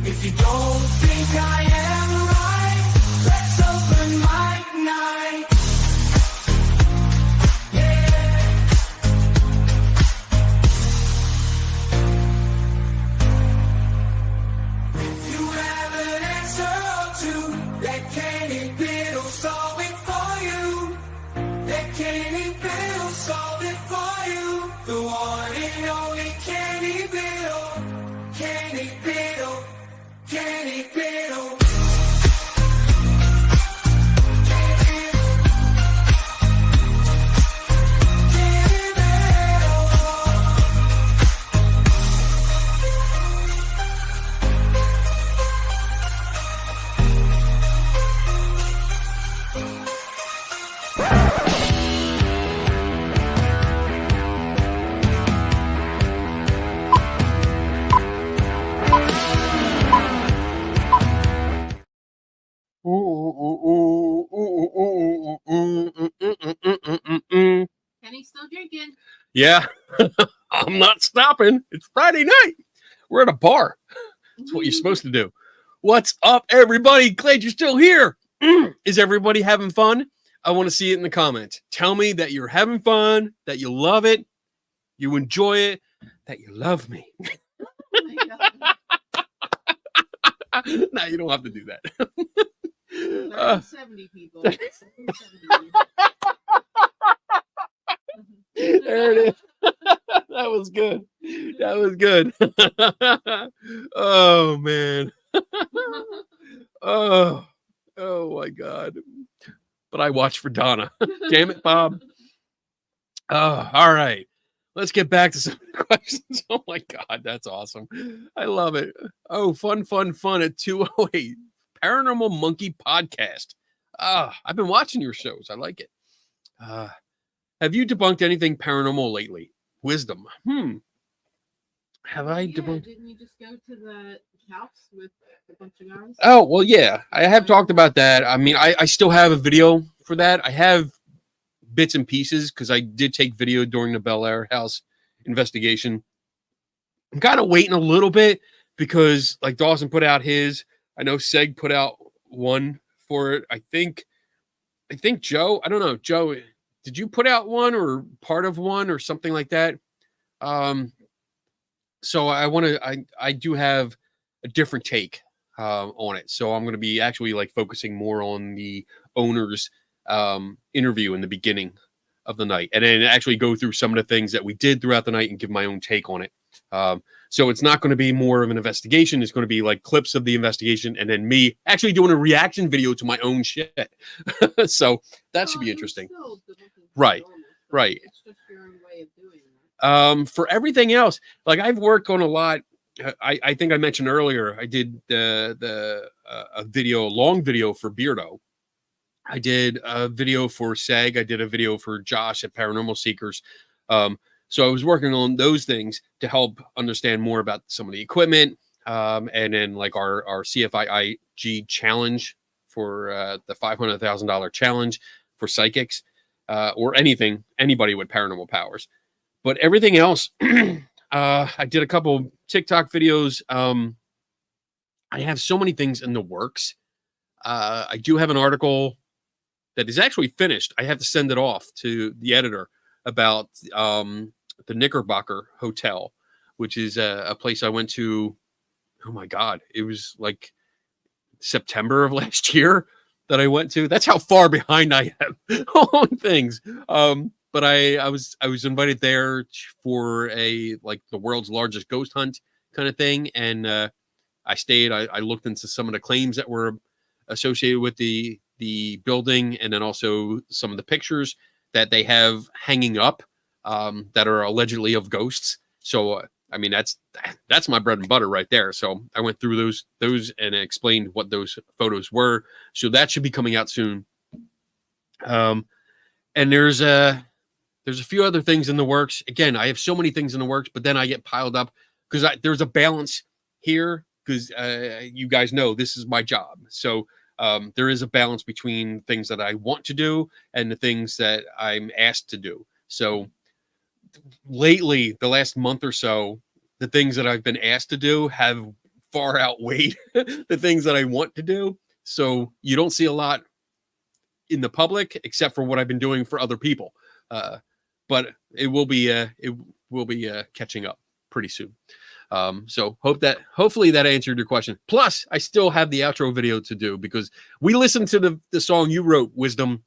If you don't think I am right, let's open mic night. Yeah. If you have an answer or two, let Kenny Biddle solve it for you. Let Kenny Biddle solve it for you. The one and only Kenny Biddle. Kenny Biddle. Kenny Biddle. Kenny Kenny's still drinking. Yeah, I'm not stopping. It's Friday night. We're at a bar. That's what you're supposed to do. What's up, everybody? Glad you're still here. Is everybody having fun? I want to see it in the comments. Tell me that you're having fun, that you love it, you enjoy it, that you love me. Oh my God. No, you don't have to do that. 70 people. There it is. That was good. That was good. Oh man. Oh my God. But I watched for Donna. Damn it, Bob. Oh, all right. Let's get back to some questions. Oh my God, that's awesome. I love it. Oh, fun at 2:08. Paranormal Monkey Podcast. I've been watching your shows. I like it. Have you debunked anything paranormal lately? Wisdom. Have I debunked? Didn't you just go to the house with a bunch of guys? Oh, well, yeah. I have talked about that. I mean, I still have a video for that. I have bits and pieces because I did take video during the Bel Air house investigation. I'm kind of waiting a little bit because like Dawson put out his. I know Seg put out one for it. I think Joe, I don't know. Joe, did you put out one or part of one or something like that? So I do have a different take on it. So I'm going to be actually like focusing more on the owner's interview in the beginning of the night, and then actually go through some of the things that we did throughout the night and give my own take on it. So it's not going to be more of an investigation. It's going to be like clips of the investigation and then me actually doing a reaction video to my own shit. So that should be interesting. Right. Right. It's just your own way of doing that. For everything else, like I've worked on a lot. I think I mentioned earlier, I did a long video for Beardo. I did a video for Seg. I did a video for Josh at Paranormal Seekers. So I was working on those things to help understand more about some of the equipment. And then like our CFIIG challenge for the $500,000 challenge for psychics, or anybody with paranormal powers. But everything else, I did a couple TikTok videos. I have so many things in the works. I do have an article that is actually finished. I have to send it off to the editor about the Knickerbocker Hotel, which is a place I went to. Oh my God. It was like September of last year that I went to. That's how far behind I am on things. But I was invited there for the world's largest ghost hunt kind of thing. And I stayed, I looked into some of the claims that were associated with the building, and then also some of the pictures that they have hanging up that are allegedly of ghosts. So I mean, that's my bread and butter right there. So I went through those and explained what those photos were. So that should be coming out soon. And there's a few other things in the works. Again, I have so many things in the works, but then I get piled up because there's a balance here, because you guys know this is my job. So there is a balance between things that I want to do and the things that I'm asked to do. So lately, the last month or so, the things that I've been asked to do have far outweighed the things that I want to do. So you don't see a lot in the public except for what I've been doing for other people. But it will be catching up pretty soon. So hopefully that answered your question. Plus, I still have the outro video to do, because we listened to the song you wrote, Wisdom,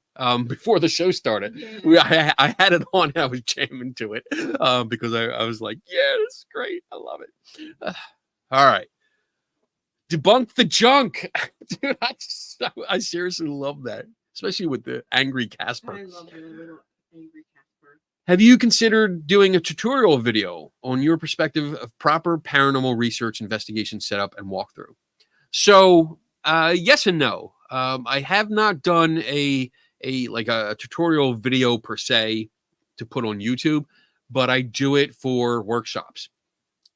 before the show started. Yeah. I had it on. I was jamming to it because I was like, yeah, this is great. I love it. All right. Debunk the junk. Dude, I seriously love that, especially with the angry Casper. I love the little angry Casper. Have you considered doing a tutorial video on your perspective of proper paranormal research, investigation, setup, and walkthrough? So, yes and no. I have not done a tutorial video per se to put on YouTube, but I do it for workshops.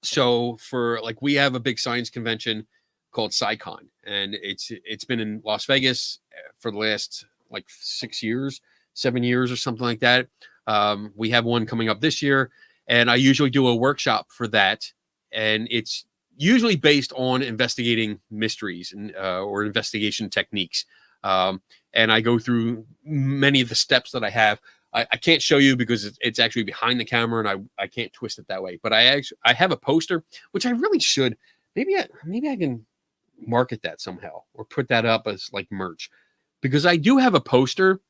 So for we have a big science convention called SciCon, and it's been in Las Vegas for the last 7 years or something like that. We have one coming up this year, and I usually do a workshop for that, and it's usually based on investigating mysteries and or investigation techniques. And I go through many of the steps that I have. I can't show you because it's actually behind the camera, and I can't twist it that way. But I have a poster, which I really should. Maybe I can market that somehow or put that up as merch, because I do have a poster.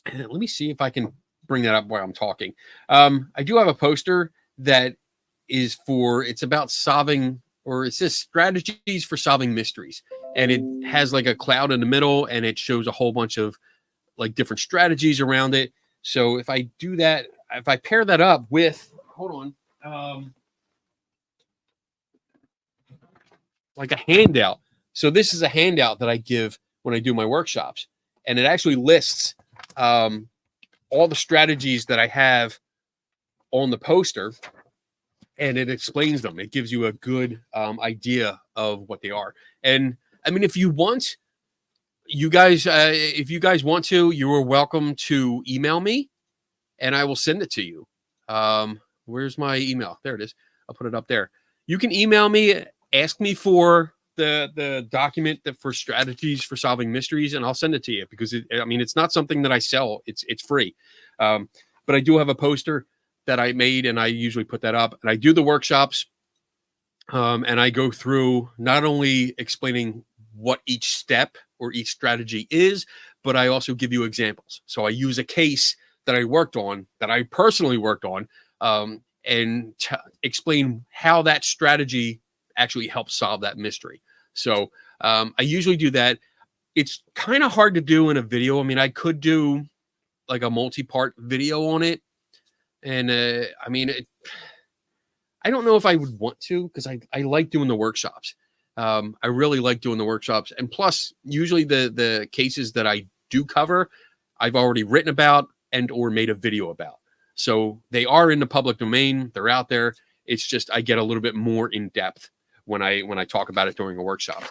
And let me see if I can bring that up while I'm talking. I do have a poster that is it's about solving, or it says strategies for solving mysteries. And it has a cloud in the middle, and it shows a whole bunch of different strategies around it. So if I do that, if I pair that up with, hold on, a handout. So this is a handout that I give when I do my workshops, and it actually lists all the strategies that I have on the poster, and it explains them. It gives you a good idea of what they are. And I mean, if you want, if you guys want to, you are welcome to email me, and I will send it to you. Where's my email? There it is. I'll put it up there. You can email me, ask me for the document for strategies for solving mysteries, and I'll send it to you, because it's not something that I sell. It's free. But I do have a poster that I made, and I usually put that up, and I do the workshops. And I go through not only explaining what each step or each strategy is, but I also give you examples. So I use a case that I worked on, that I personally worked on, and explain how that strategy actually helps solve that mystery. So I usually do that. It's kind of hard to do in a video. I mean, I could do like a multi-part video on it. And I mean, I don't know if I would want to, because I like doing the workshops. I really like doing the workshops. And plus, usually the cases that I do cover, I've already written about and or made a video about. So they are in the public domain. They're out there. It's just I get a little bit more in depth when I talk about it during a workshop.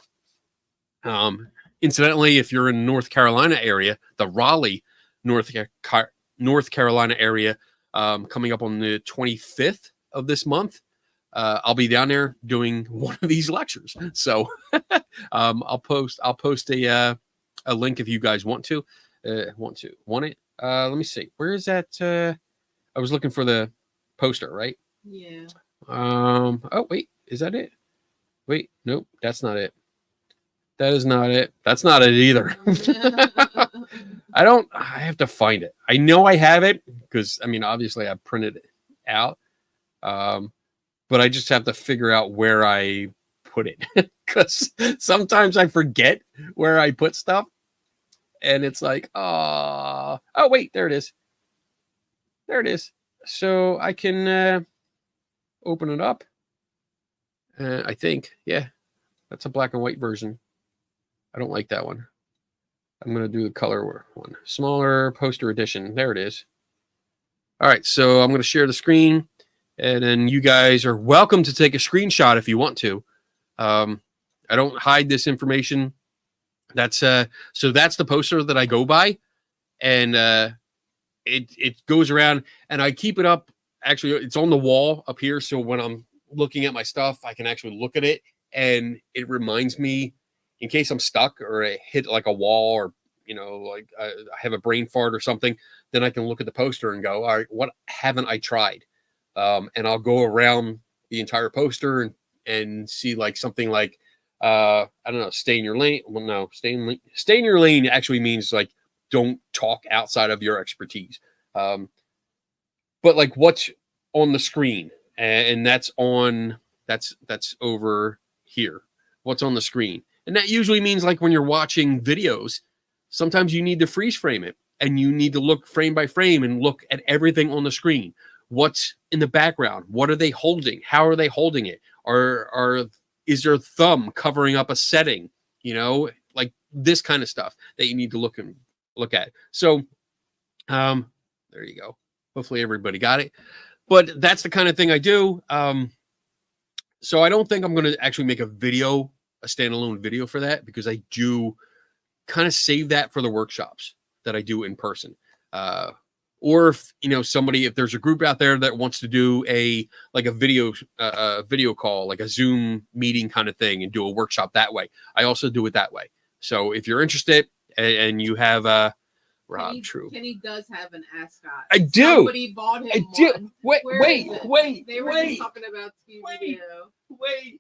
Incidentally, if you're in the North Carolina area, the Raleigh, North Carolina area, coming up on the 25th of this month, I'll be down there doing one of these lectures. So I'll post a link if you guys want it. Let me see. Where is that? I was looking for the poster, right? Yeah. Oh wait, is that it? Wait, nope, that's not it. That is not it. That's not it either. I have to find it. I know I have it because I mean, obviously I printed it out. But I just have to figure out where I put it, because sometimes I forget where I put stuff, and it's like, oh wait, there it is. There it is. So I can open it up. I think, yeah, that's a black and white version. I don't like that one. I'm going to do the color one. Smaller poster edition. There it is. All right, so I'm going to share the screen, and then you guys are welcome to take a screenshot if you want to. I don't hide this information. That's so that's the poster that I go by, and it goes around, and I keep it up. Actually, it's on the wall up here, so when I'm looking at my stuff, I can actually look at it, and it reminds me in case I'm stuck or I hit like a wall, or like I have a brain fart or something. Then I can look at the poster and go, all right, what haven't I tried? And I'll go around the entire poster and see like something like I don't know, stay in your lane. Well, no, stay in your lane actually means like don't talk outside of your expertise. But like what's on the screen, and that's over here. What's on the screen, and that usually means like when you're watching videos, sometimes you need to freeze frame it, and you need to look frame by frame and look at everything on the screen. What's in the background? What are they holding? How are they holding it? Is their thumb covering up a setting? Like this kind of stuff that you need to look at. So, there you go. Hopefully everybody got it. But that's the kind of thing I do. So I don't think I'm going to actually make a standalone video for that, because I do kind of save that for the workshops that I do in person. Or if if there's a group out there that wants to do a video call, like a Zoom meeting kind of thing, and do a workshop that way, I also do it that way. So if you're interested and you have Rob True, Kenny does have an ascot. I do. Somebody bought him one. Wait, They were just talking about Scooby-Doo. Wait.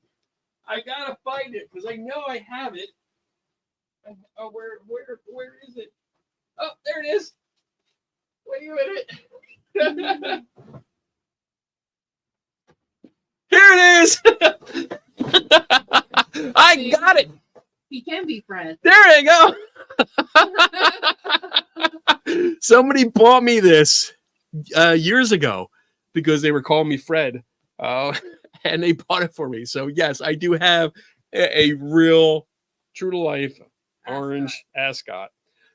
I gotta find it because I know I have it. Oh, where is it? Oh, there it is. Wait a minute. Here it is. I got it. He can be Fred. There you go. Somebody bought me this years ago because they were calling me Fred, and they bought it for me. So yes, I do have a real true to life orange ascot.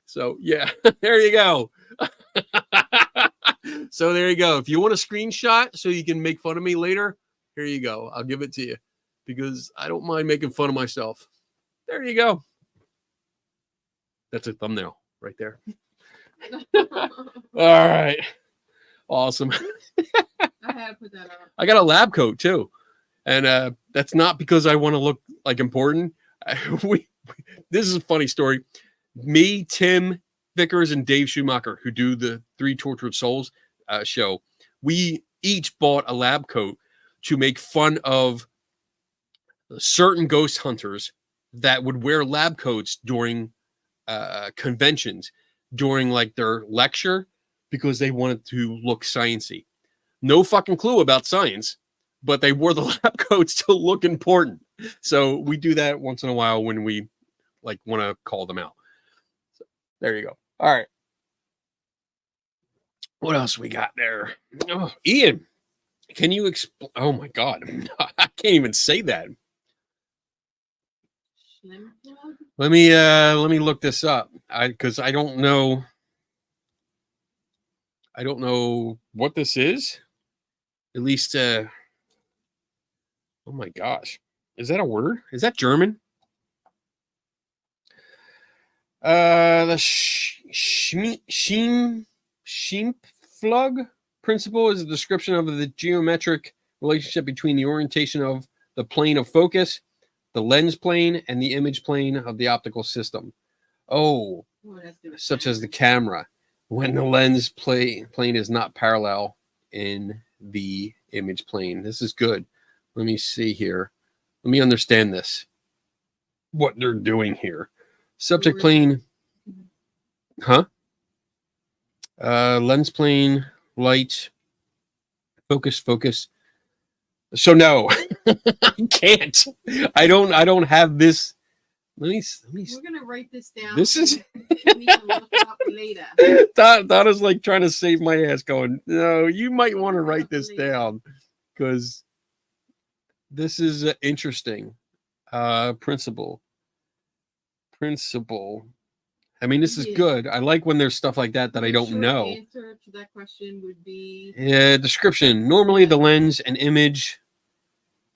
So yeah, there you go. So there you go. If you want a screenshot so you can make fun of me later, here you go. I'll give it to you because I don't mind making fun of myself. There you go. That's a thumbnail right there. All right. Awesome. I had to put that up. I got a lab coat too. And that's not because I want to look like important. This is a funny story. Me, Tim Vickers, and Dave Schumacher, who do the Three Tortured Souls show, we each bought a lab coat to make fun of certain ghost hunters that would wear lab coats during conventions, during like their lecture, because they wanted to look sciencey. No fucking clue about science, but they wore the lab coats to look important. So we do that once in a while when we like want to call them out. So, there you go. All right. What else we got there? Oh, Ian, can you explain? Oh my God, I can't even say that. Let me look this up. Because I don't know. I don't know what this is. At least, oh my gosh, is that a word? Is that German? The Schimpflug principle is a description of the geometric relationship between the orientation of the plane of focus, the lens plane, and the image plane of the optical system. Oh, such as the camera, when the lens plane is not parallel in the image plane. This is good. Let me see here. Let me understand this. What they're doing here. Subject plane, huh? Lens plane, light, focus. So no, I can't. I don't have this. Let me. We're gonna write this down. This is. We can look it up later. Donna's like trying to save my ass, going, no, you might want to write this down because this is interesting. Principle. I mean, this is good. I like when there's stuff like that I don't know. The answer to that question would be description. Normally, the lens and image,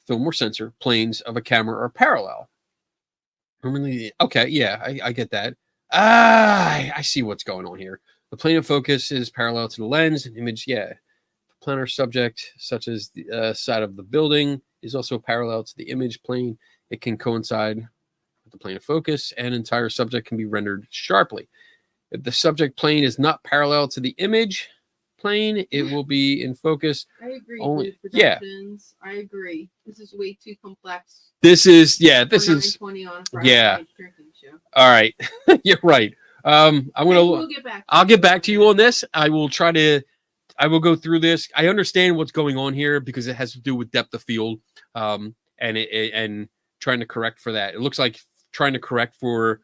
film or sensor planes of a camera are parallel. Normally, okay, yeah, I get that. I see what's going on here. The plane of focus is parallel to the lens and image. Yeah, the planar subject, such as the side of the building, is also parallel to the image plane. It can coincide with the plane of focus, and entire subject can be rendered sharply. If the subject plane is not parallel to the image plane, it will be in focus. I agree. Only, yeah. I agree. This is way too complex. This is yeah. All right, you're right. I'll get back to you on this. I will go through this. I understand what's going on here because it has to do with depth of field, and trying to correct for that. It looks like trying to correct for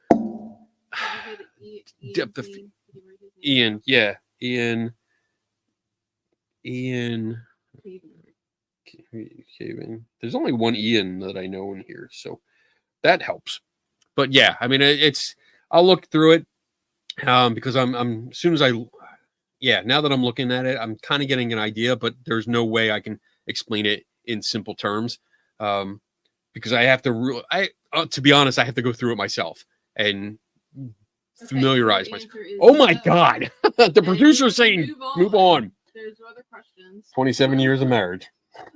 depth of Ian. Yeah, Ian. Kevin. There's only one Ian that I know in here, so that helps. But yeah, I mean, I'll look through it because I'm as soon as now that I'm looking at it, I'm kind of getting an idea, but there's no way I can explain it in simple terms because I have to. To be honest, I have to go through it myself and familiarize myself. Oh my God, the producer is saying, "Move on." There's other questions. 27 years of marriage.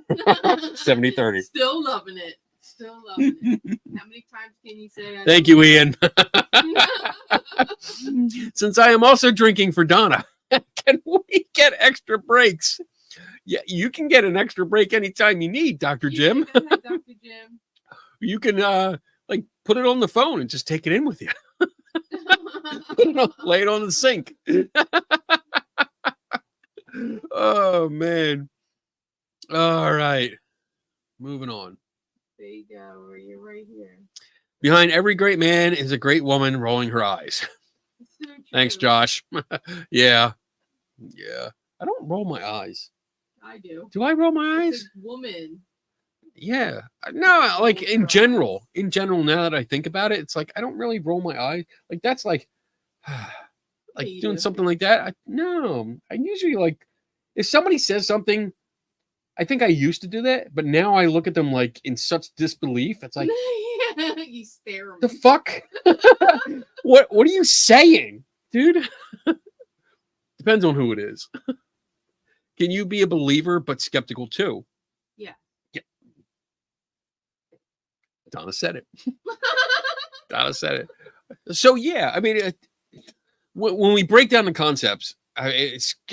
70-30. Still loving it. How many times can you say Thank you, Ian. Since I am also drinking for Donna, can we get extra breaks? Yeah, you can get an extra break anytime you need, Dr. Jim. Dr. Jim. You can like put it on the phone and just take it in with you. Lay it on the sink. Oh man. All right. Moving on. There you go. You're right here. Behind every great man is a great woman rolling her eyes. So Thanks, Josh. Yeah. I don't roll my eyes. I do. Do I roll my eyes? Woman. Yeah. No, like in general, now that I think about it, it's like I don't really roll my eyes. Like that's like doing something like that. No, I usually like if somebody says something, I think I used to do that, but now I look at them like in such disbelief. It's like you stare at the fuck. What are you saying, dude? Depends on who it is. Can you be a believer but skeptical too? Yeah. Donna said it. So yeah, I mean, when we break down the concepts,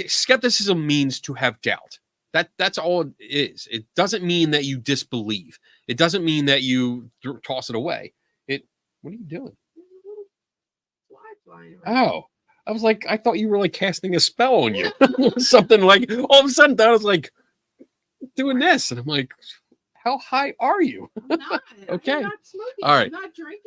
skepticism means to have doubt. That's all it is. It doesn't mean that you disbelieve. It doesn't mean that you toss it away. What are you doing? Fly flying around. Oh, I was like, I thought you were like casting a spell on you. Something like, all of a sudden, I was like doing this. And I'm like, how high are you? I'm not. Okay. I'm not smoking. All right. I'm not drinking.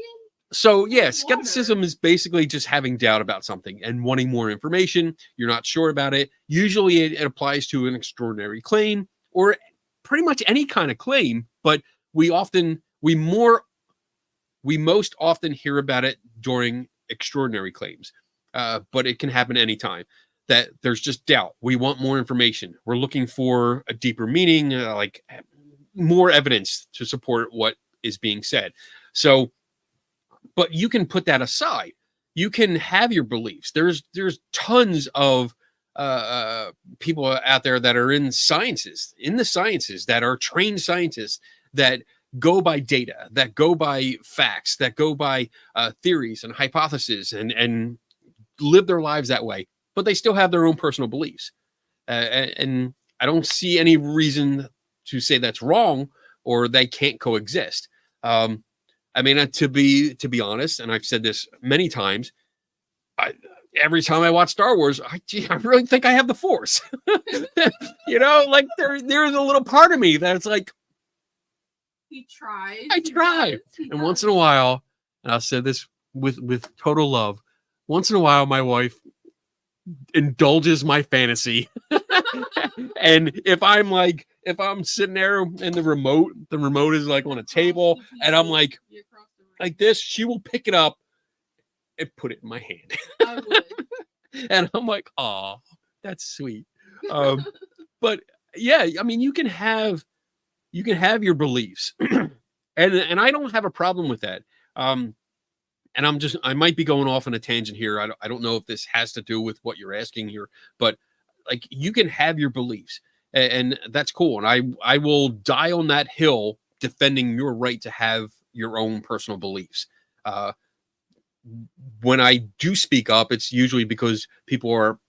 So, yeah, Water. skepticism is basically just having doubt about something and wanting more information. You're not sure about it. Usually it applies to an extraordinary claim or pretty much any kind of claim, but we most often hear about it during extraordinary claims. But it can happen anytime that there's just doubt. We want more information. We're looking for a deeper meaning, like more evidence to support what is being said. So, but you can put that aside. You can have your beliefs. There's tons of people out there that are in the sciences that are trained scientists that go by data, that go by facts, that go by theories and hypotheses and live their lives that way, but they still have their own personal beliefs. And I don't see any reason to say that's wrong or they can't coexist. I mean, to be honest, and I've said this many times, every time I watch Star Wars, I really think I have the Force. Like there's a little part of me that's like, He tries. I try. And once in a while, and I'll say this with total love, once in a while, my wife indulges my fantasy. And if I'm sitting there and the remote is like on a table and I'm like this, she will pick it up and put it in my hand. I would. And I'm like, oh, that's sweet. But yeah, I mean, you can have your beliefs, and I don't have a problem with that. And I might be going off on a tangent here. I don't know if this has to do with what you're asking here, but like you can have your beliefs, and that's cool. And I will die on that hill defending your right to have your own personal beliefs. When I do speak up, it's usually because people are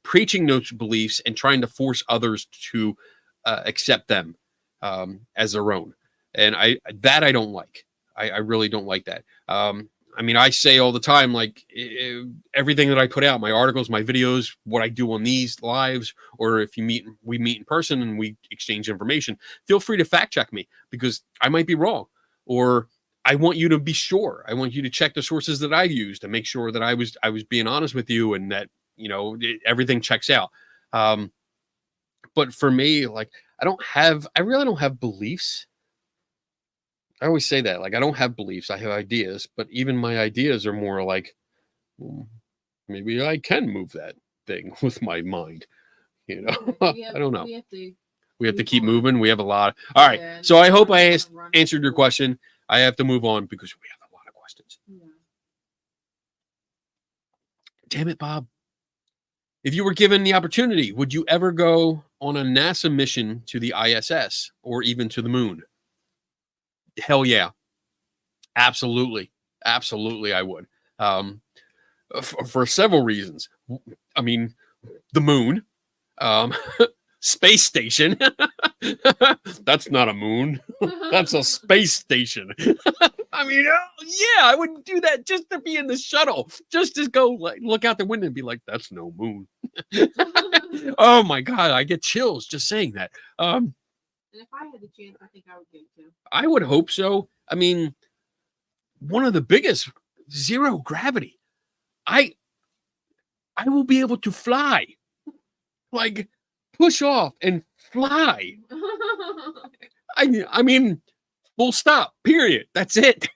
preaching those beliefs and trying to force others to accept them as their own. And I don't like. I really don't like that. I mean, I say all the time, like everything that I put out, my articles, my videos, what I do on these lives, or if we meet in person and we exchange information, feel free to fact check me because I might be wrong, or I want you to be sure. I want you to check the sources that I've used to make sure that I was being honest with you and that, everything checks out. But for me, like, I really don't have beliefs. I always say that, like, I don't have beliefs. I have ideas, but even my ideas are more like, maybe I can move that thing with my mind. I don't know. We have to keep moving. We have a lot. All right. Yeah, So I hope I run answered your question. I have to move on because we have a lot of questions. Yeah. Damn it, Bob. If you were given the opportunity, would you ever go on a NASA mission to the ISS or even to the moon? Hell yeah. Absolutely. Absolutely, I would. For several reasons. I mean, the moon, space station. That's not a moon. That's a space station. I mean, yeah, I would do that just to be in the shuttle, just to go like look out the window and be like, that's no moon. Oh my God, I get chills just saying that. And if I had the chance, I think I would go too. I would hope so. I mean, one of the biggest, zero gravity. I will be able to fly, like push off and fly. I mean, full stop, period. That's it.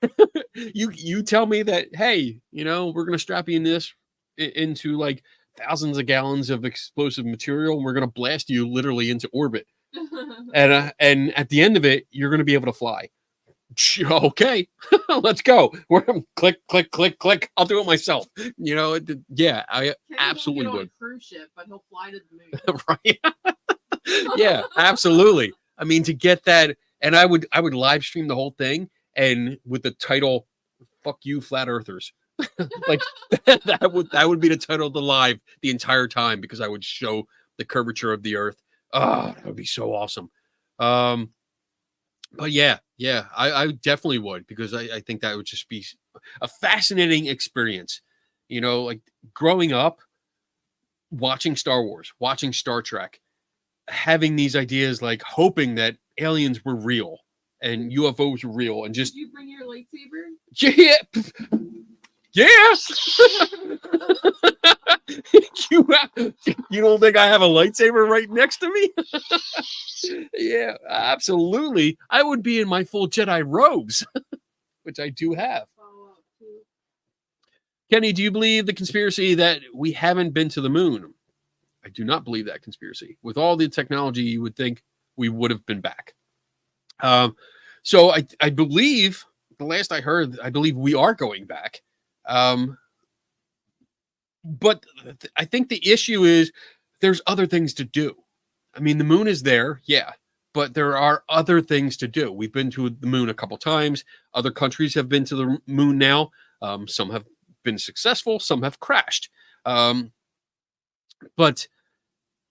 You tell me that, hey, we're going to strap you into like thousands of gallons of explosive material and we're going to blast you literally into orbit. And at the end of it, you're going to be able to fly. Okay, let's go. We're click, click, click, click. I'll do it myself. Yeah, I absolutely get on would. A cruise ship, but he'll fly to the moon. Right? Yeah, absolutely. I mean, to get that, and I would live stream the whole thing, and with the title "Fuck you, flat earthers." Like that would be the title of the live the entire time because I would show the curvature of the Earth. Oh, that would be so awesome. But yeah, I definitely would, because I think that would just be a fascinating experience. You know, like growing up, watching Star Wars, watching Star Trek, having these ideas, like hoping that aliens were real and UFOs were real, and just Did you bring your lightsaber? yeah. You don't think I have a lightsaber right next to me? Yeah, absolutely. I would be in my full Jedi robes, which I do have. Kenny, do you believe the conspiracy that we haven't been to the moon? I do not believe that conspiracy. With all the technology, you would think we would have been back. So I believe, the last I heard, I believe we are going back. But I think the issue is there's other things to do. I mean, the moon is there, yeah, but there are other things to do. We've been to the moon a couple times. Other countries have been to the moon now. Some have been successful, some have crashed. But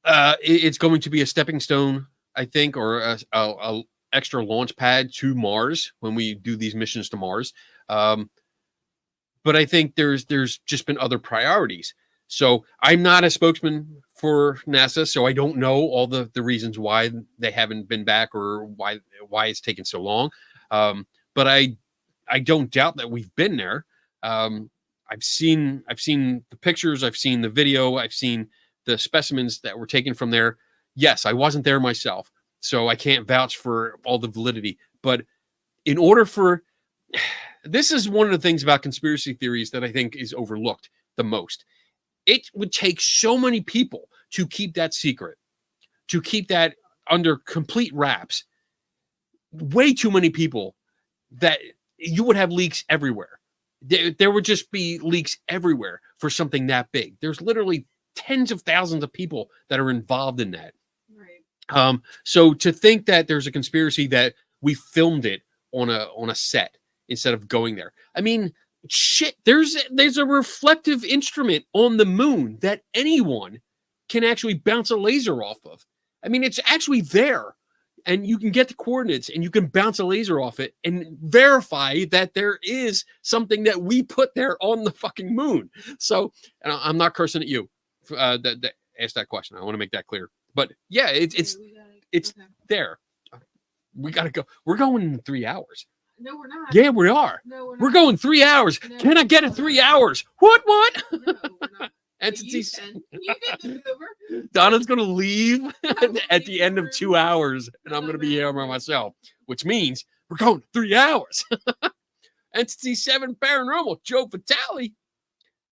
it's going to be a stepping stone, I think, or a extra launch pad to Mars when we do these missions to Mars. But I think there's just been other priorities. So I'm not a spokesman for NASA, so I don't know all the reasons why they haven't been back, or why it's taken so long. But I don't doubt that we've been there. I've seen the pictures, I've seen the video, I've seen the specimens that were taken from there. Yes, I wasn't there myself, so I can't vouch for all the validity. But in order for this is one of the things about conspiracy theories that I think is overlooked the most. It would take so many people to keep that secret, to keep that under complete wraps. Way too many people that you would have leaks everywhere. There would just be leaks everywhere for something that big. There's literally tens of thousands of people that are involved in that. Right. So to think that there's a conspiracy that we filmed it on a set instead of going there. I mean, shit, there's a reflective instrument on the moon that anyone can actually bounce a laser off of. I mean, it's actually there, and you can get the coordinates and you can bounce a laser off it and verify that there is something that we put there on the fucking moon. So, and I'm not cursing at you that asked that question. I want to make that clear. But yeah, it's okay. There. We gotta go. We're going in 3 hours. No, we're not. Yeah, we are. No, we're not. We're going 3 hours. No, can I get it 3 hours? What? No, we're not. Entities. You did the Uber. Donna's gonna leave at the end of 2 hours, and I'm gonna be here by myself, which means we're going 3 hours. Entity 7 Paranormal, Joe Vitale.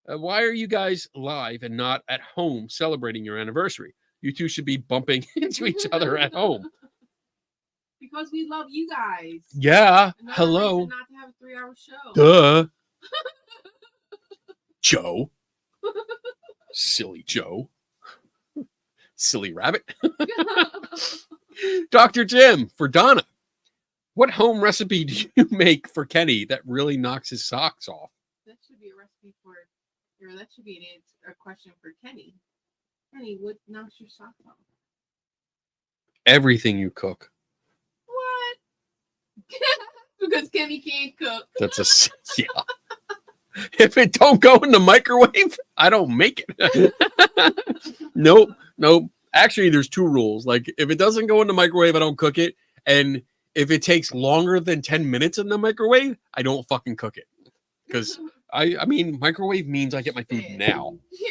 Why are you guys live and not at home celebrating your anniversary? You two should be bumping into each other at home. Because we love you guys. Yeah. Another Hello. reason not to have a 3-hour show. Duh. Joe. Silly Joe. Silly rabbit. Dr. Jim, for Donna, what home recipe do you make for Kenny that really knocks his socks off? That should be a recipe for, or that should be a question for Kenny. Kenny, what knocks your socks off? Everything you cook. What? Because Kenny can't cook. That's a yeah. If it don't go in the microwave, I don't make it. Nope. Actually, there's 2 rules. Like, if it doesn't go in the microwave, I don't cook it. And if it takes longer than 10 minutes in the microwave, I don't fucking cook it. Because I mean, microwave means I get my food now. Yeah.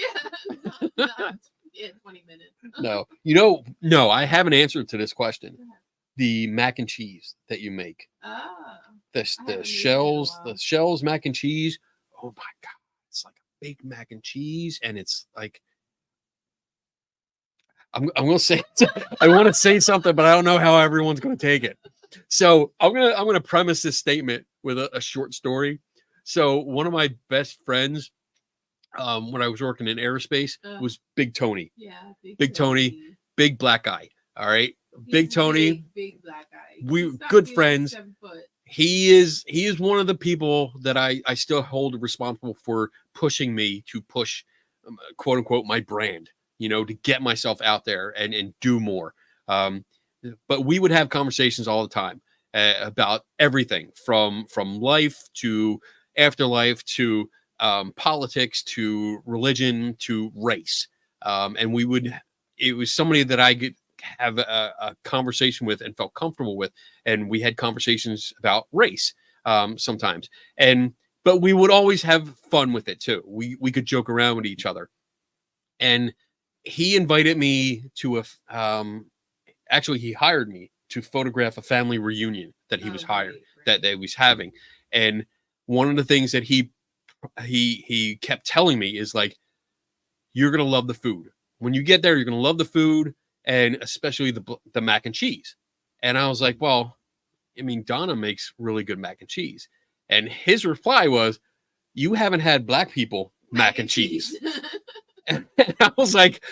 Not 20 minutes. No, I have an answer to this question. The mac and cheese that you make. The shells mac and cheese. Oh my God. It's like a baked mac and cheese. And it's like, I'm going to say, I want to say something, but I don't know how everyone's going to take it. So I'm going to premise this statement with a short story. So one of my best friends, when I was working in aerospace, was Big Tony. Yeah. Big Tony, big black guy. All right. Big Tony. Big black guy. We good friends. He is one of the people that I still hold responsible for pushing me to push, quote unquote, my brand, to get myself out there and do more. But we would have conversations all the time. about everything from life to afterlife to politics to religion to race. And it was somebody that I could have a conversation with and felt comfortable with. And we had conversations about race sometimes. But we would always have fun with it too. We could joke around with each other. And he invited me to actually he hired me to photograph a family reunion that he was hired, that they was having. And one of the things that he kept telling me is like, you're going to love the food. When you get there, you're going to love the food, and especially the mac and cheese. And I was like, well, I mean, Donna makes really good mac and cheese. And his reply was, you haven't had black people mac and cheese. And I was like,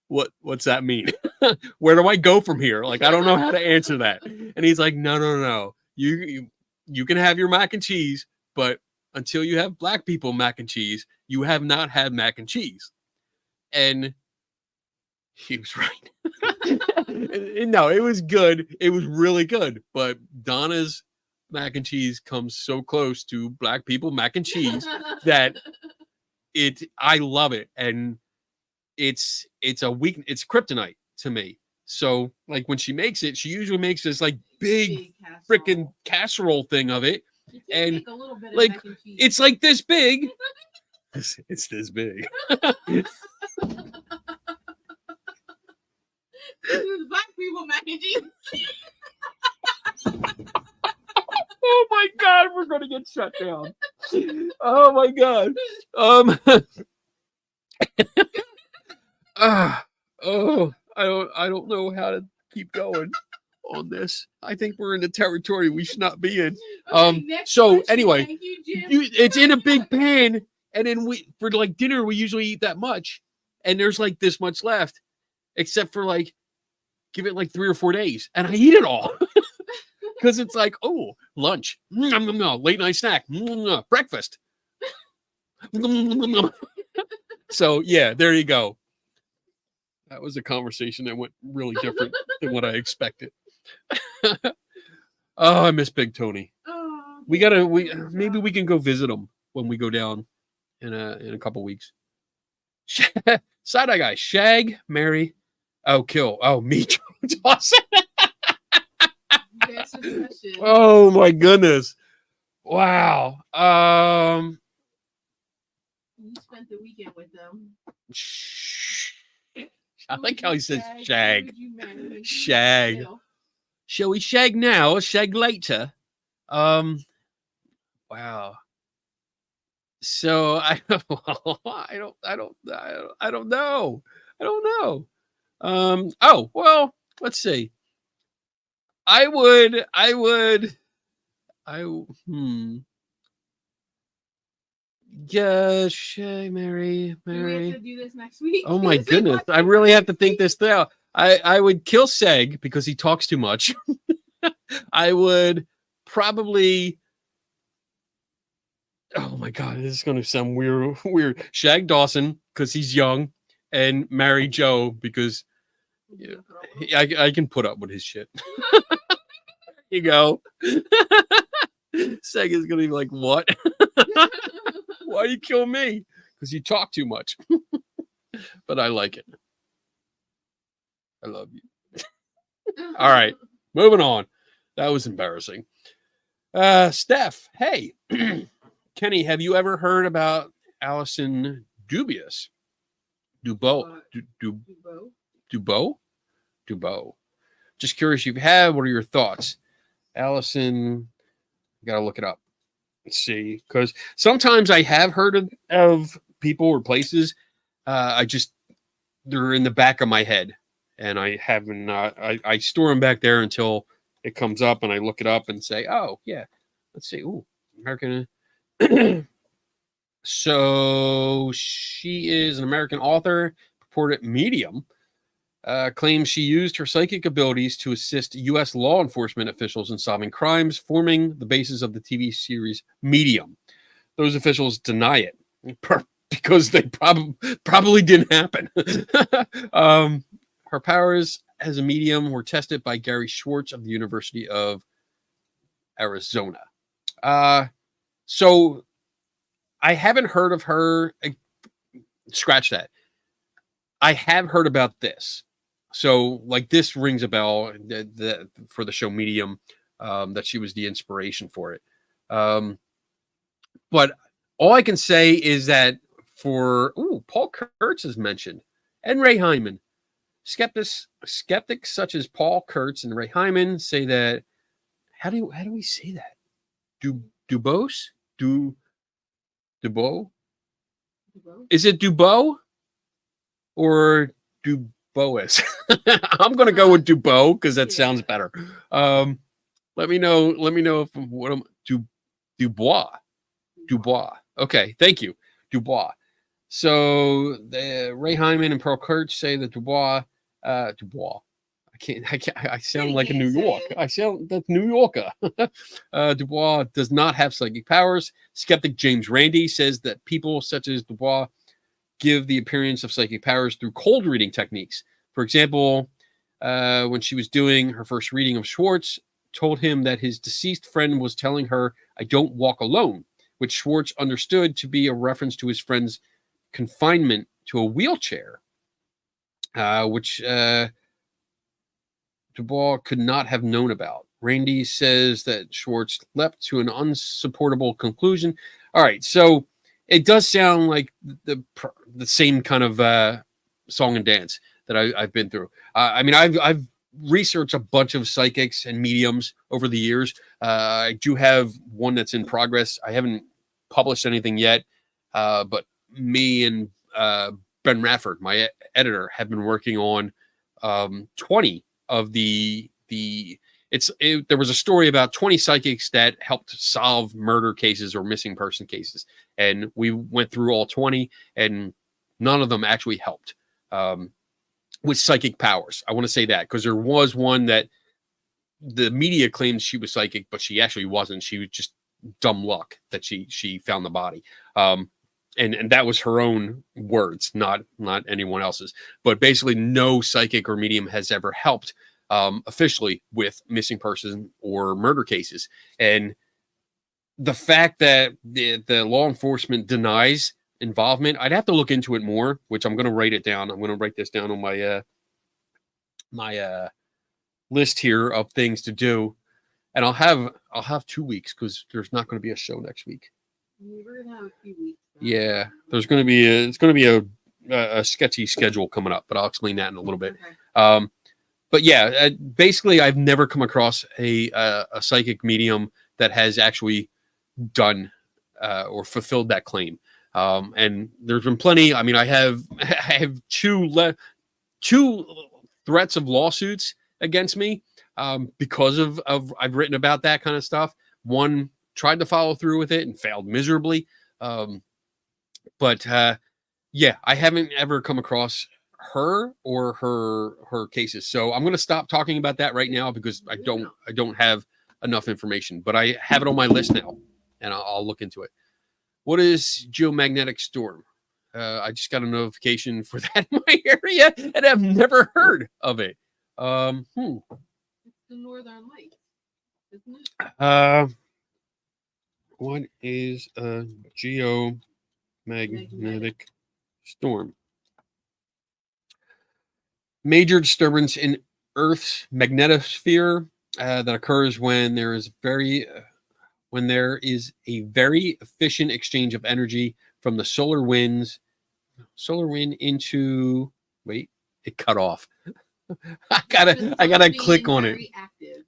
what's that mean? Where do I go from here? Like, I don't know how to answer that. And he's like, no. You can have your mac and cheese, but until you have black people mac and cheese, you have not had mac and cheese. And he was right. No, it was good. It was really good. But Donna's mac and cheese comes so close to black people mac and cheese that I love it. And it's kryptonite to me. So like when she makes it, she usually makes this like big freaking casserole thing of it. And a little bit like of mac and cheese. it's like this big. It's this big. This is black people mac and cheese. Oh my God, we're gonna get shut down. Oh my God. I don't know how to keep going on this. I think we're in the territory we should not be in. So question. anyway, Thank you, Jim. it's in a big pan, and then for like dinner we usually eat that much, and there's like this much left, except for like give it like 3 or 4 days, and I eat it all. Because it's like, oh, lunch, late night snack, breakfast. So yeah, there you go. That was a conversation that went really different than what I expected. Oh, I miss Big Tony. Oh, Maybe we can go visit him when we go down in a couple weeks. Side-eye guy, shag, marry, kill. Oh, me, Dawson. that's the question. Oh my goodness. Wow. You spent the weekend with them. I like how he says Who shag. would you marry? Shag. Kill? Shall we shag now or shag later? Wow. So I don't know. Oh, well, let's see. Yeah, shag, marry. Do we have to do this next week? Oh my goodness. I really have to think this through. I would kill Seg because he talks too much. I would probably, oh my God, this is going to sound weird. Shag Dawson because he's young, and marry Joe because I can put up with his shit. There you go. Seg is going to be like, what? Why you kill me? Because you talk too much. But I like it. I love you. All right, moving on. That was embarrassing. Steph, hey. Kenny, have you ever heard about Allison Dubious? Dubois. Just curious if you have. What are your thoughts? Allison, I gotta look it up. Let's see, because sometimes I have heard of people or places. They're in the back of my head, and I haven't. I store them back there until it comes up, and I look it up and say, "Oh, yeah." Let's see. Ooh, American. So she is an American author, purported medium. Claims she used her psychic abilities to assist U.S. law enforcement officials in solving crimes, forming the basis of the TV series Medium. Those officials deny it because they probably didn't happen. Her powers as a medium were tested by Gary Schwartz of the University of Arizona. So I haven't heard of her. Scratch that. I have heard about this. So like this rings a bell for the show Medium, that she was the inspiration for it. But all I can say is that Paul Kurtz is mentioned and Ray Hyman. Skeptics such as Paul Kurtz and Ray Hyman say that how do we say that? Dubois? Dubois? Is it Dubois or Dubois? I'm gonna go with Dubois because that sounds better. Let me know if what am Dubois. Okay, thank you, Dubois. So the Ray Hyman and Pearl Kurtz say that Dubois. I sound like a New York. I sound that's New Yorker. Dubois does not have psychic powers. Skeptic James Randi says that people such as Dubois give the appearance of psychic powers through cold reading techniques. For example, when she was doing her first reading of Schwartz, told him that his deceased friend was telling her, "I don't walk alone," which Schwartz understood to be a reference to his friend's confinement to a wheelchair, which Dubois could not have known about. Randy says that Schwartz leapt to an unsupportable conclusion. All right, so it does sound like the same kind of song and dance that I've been through. I mean, I've researched a bunch of psychics and mediums over the years. I do have one that's in progress. I haven't published anything yet, but me and Ben Rafford, my editor, have been working on 20 of there was a story about 20 psychics that helped solve murder cases or missing person cases. And we went through all 20 and none of them actually helped with psychic powers. I want to say that because there was one that the media claimed she was psychic, but she actually wasn't. She was just dumb luck that she found the body. And that was her own words, not anyone else's. But basically no psychic or medium has ever helped officially with missing person or murder cases. And the fact that the law enforcement denies involvement, I'd have to look into it more, which I'm going to write it down. I'm going to write this down on my my list here of things to do. And I'll have 2 weeks because there's not going to be a show next week. We're gonna have a few weeks. Yeah, there's going to be it's going to be a sketchy schedule coming up, but I'll explain that in a little bit. Okay. But yeah, basically, I've never come across a psychic medium that has actually done or fulfilled that claim. And there's been plenty. I mean, I have two threats of lawsuits against me because of I've written about that kind of stuff. One tried to follow through with it and failed miserably. But yeah, I haven't ever come across her or her cases. So I'm going to stop talking about that right now because I don't have enough information, but I have it on my list now and I'll look into it. What is geomagnetic storm? I just got a notification for that in my area and I've never heard of it. It's the Northern Lights, isn't it? What is a geomagnetic storm? Major disturbance in Earth's magnetosphere that occurs when there is a very efficient exchange of energy from the solar wind into it cut off. I gotta click on it. Active.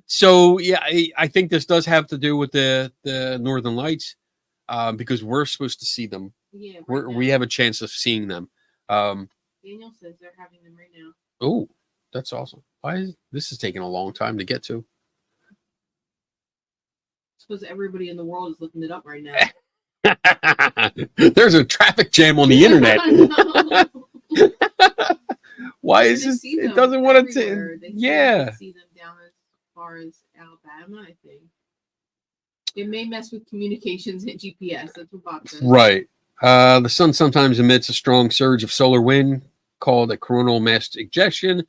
So yeah, I think this does have to do with the Northern Lights because we're supposed to see them. Yeah, We have a chance of seeing them. Daniel says they're having them right now. Oh, that's awesome. This is taking a long time to get to? It's because everybody in the world is looking it up right now. There's a traffic jam on the internet. Why is this? It doesn't want to. Yeah. See them down as far as Alabama, I think. It may mess with communications and GPS. That's what Bob says. Right. The sun sometimes emits a strong surge of solar wind called a coronal mass ejection.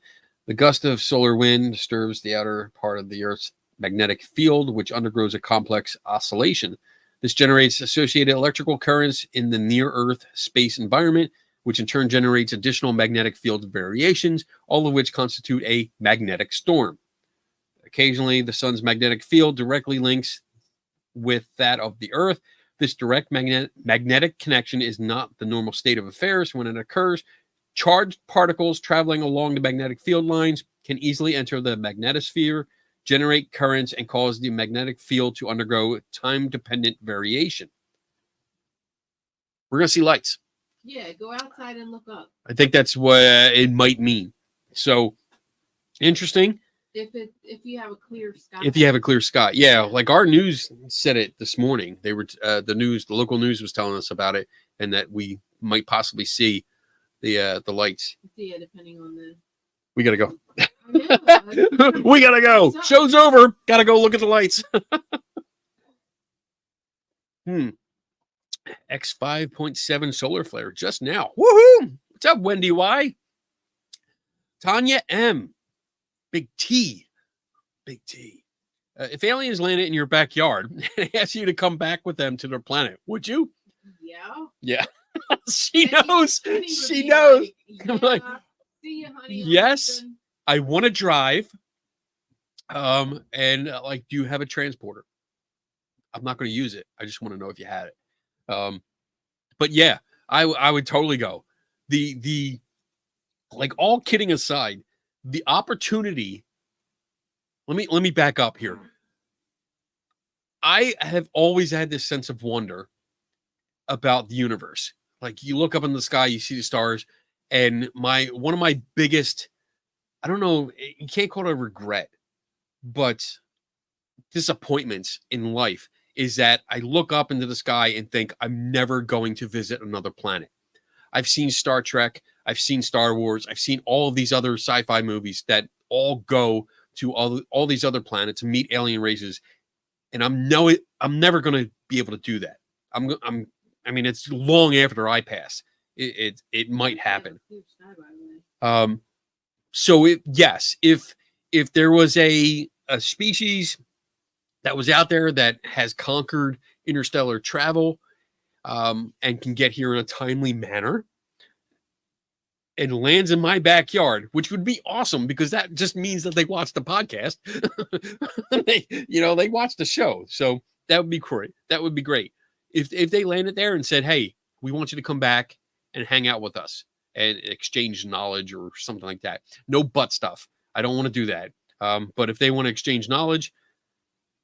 The gust of solar wind disturbs the outer part of the Earth's magnetic field, which undergoes a complex oscillation. This generates associated electrical currents in the near-Earth space environment, which in turn generates additional magnetic field variations, all of which constitute a magnetic storm. Occasionally, the sun's magnetic field directly links with that of the Earth. This direct magnetic connection is not the normal state of affairs. When it occurs, charged particles traveling along the magnetic field lines can easily enter the magnetosphere, generate currents, and cause the magnetic field to undergo time-dependent variation. We're going to see lights. Yeah, go outside and look up. I think that's what it might mean. So, interesting. If you have a clear sky. If you have a clear sky. Yeah, like our news said it this morning. They were the local news was telling us about it, and that we might possibly see the lights. Yeah, depending on the. We gotta go. I know. We gotta go. Show's over. Gotta go look at the lights. X5.7 solar flare just now. Woohoo! What's up, Wendy Y? Tanya M. Big T. Big T. If aliens landed in your backyard and asked you to come back with them to their planet, would you? Yeah. Yeah. She knows. And he would She be knows. Like, I'm like, see you, honey. yes. I want to drive. And like, do you have a transporter? I'm not going to use it. I just want to know if you had it. But yeah, I would totally go. The like, all kidding aside, the opportunity. Let me back up here. I have always had this sense of wonder about the universe. Like, you look up in the sky, you see the stars, and one of my biggest, I don't know, you can't call it a regret, but disappointments in life is that I look up into the sky and think I'm never going to visit another planet. I've seen Star Trek, I've seen Star Wars, I've seen all of these other sci-fi movies that all go to all these other planets and meet alien races, and I'm never going to be able to do that. I mean, it's long after I pass. It might happen. So if there was a species that was out there that has conquered interstellar travel, and can get here in a timely manner, and lands in my backyard, which would be awesome because that just means that they watched the podcast. They watched the show. So that would be great. That would be great. If they landed there and said, hey, we want you to come back and hang out with us and exchange knowledge or something like that. No butt stuff. I don't want to do that. But if they want to exchange knowledge,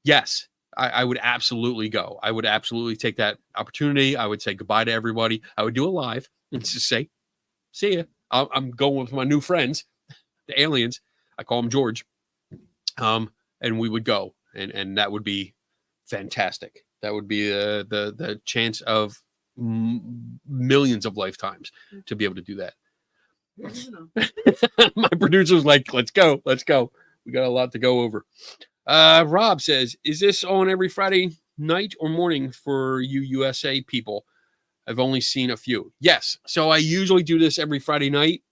yes, I would absolutely go. I would absolutely take that opportunity. I would say goodbye to everybody. I would do a live and just say, see ya. I'm going with my new friends, the aliens. I call them George. And we would go, and that would be fantastic. That would be the chance of millions of lifetimes to be able to do that. My producer's like, let's go. We got a lot to go over. Rob says, is this on every Friday night or morning for you USA people? I've only seen a few. Yes. So I usually do this every Friday night,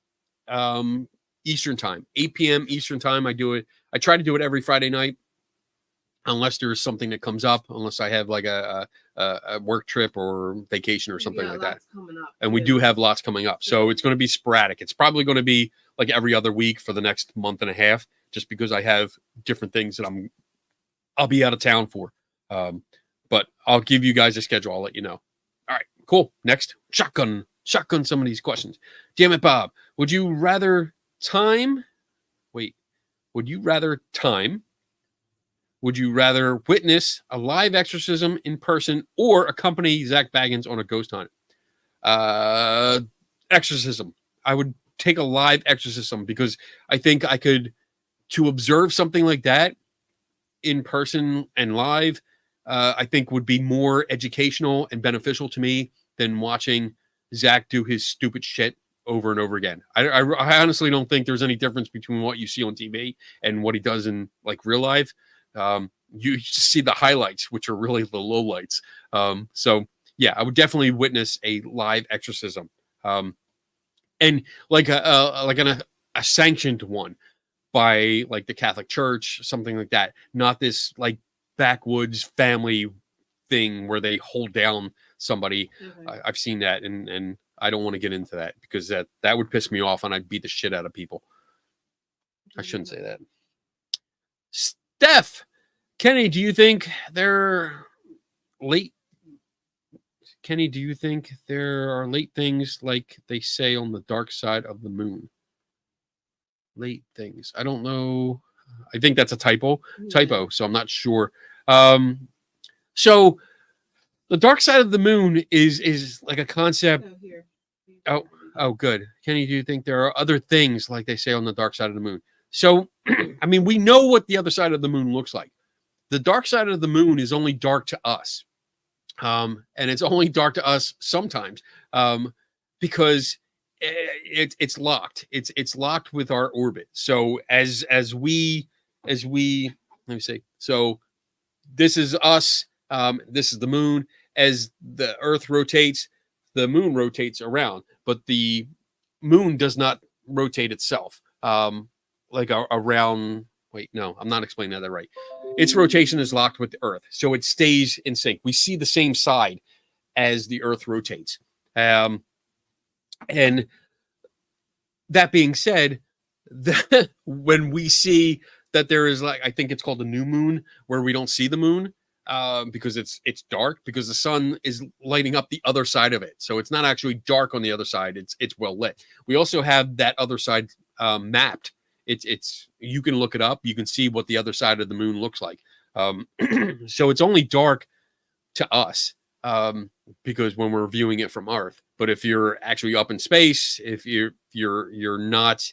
Eastern time, 8 p.m. Eastern time. I do it. I try to do it every Friday night, unless there's something that comes up, unless I have like a work trip or vacation or something like that. And we do have lots coming up. So it's going to be sporadic. It's probably going to be like every other week for the next month and a half, just because I have different things that I'll be out of town for. But I'll give you guys a schedule. I'll let you know. All right, cool. Next, shotgun some of these questions. Damn it, Bob. Would you rather time? Would you rather witness a live exorcism in person or accompany Zach Baggins on a ghost hunt? Exorcism. I would take a live exorcism because I think to observe something like that in person and live, I think would be more educational and beneficial to me than watching Zach do his stupid shit over and over again. I honestly don't think there's any difference between what you see on TV and what he does in like real life. You just see the highlights, which are really the lowlights. So yeah, I would definitely witness a live exorcism, and like a sanctioned one. by like the Catholic Church, something like that. Not this like backwoods family thing where they hold down somebody. Okay. I've seen that, and I don't want to get into that because that would piss me off, and I'd beat the shit out of people. I shouldn't say that. Steph, Kenny, do you think they're late? Kenny, do you think there are late things like they say on the dark side of the moon? Late things. I don't know. I think that's a typo, so I'm not sure. So the dark side of the moon is like a concept. Oh, here. Oh, good. Kenny, do you think there are other things like they say on the dark side of the moon? So, I mean, we know what the other side of the moon looks like. The dark side of the moon is only dark to us. And it's only dark to us sometimes because it's locked. It's locked with our orbit. So as we let me see. So this is us. This is the moon. As the Earth rotates, the moon rotates around, but the moon does not rotate itself. Like around. Wait, no, I'm not explaining that right. Its rotation is locked with the Earth, so it stays in sync. We see the same side as the Earth rotates. And that being said, when we see that there is like, I think it's called a new moon, where we don't see the moon because it's dark, because the sun is lighting up the other side of it. So it's not actually dark on the other side. It's well lit. We also have that other side mapped. It's you can look it up. You can see what the other side of the moon looks like. So it's only dark to us because when we're viewing it from Earth. But if you're actually up in space, if you're not,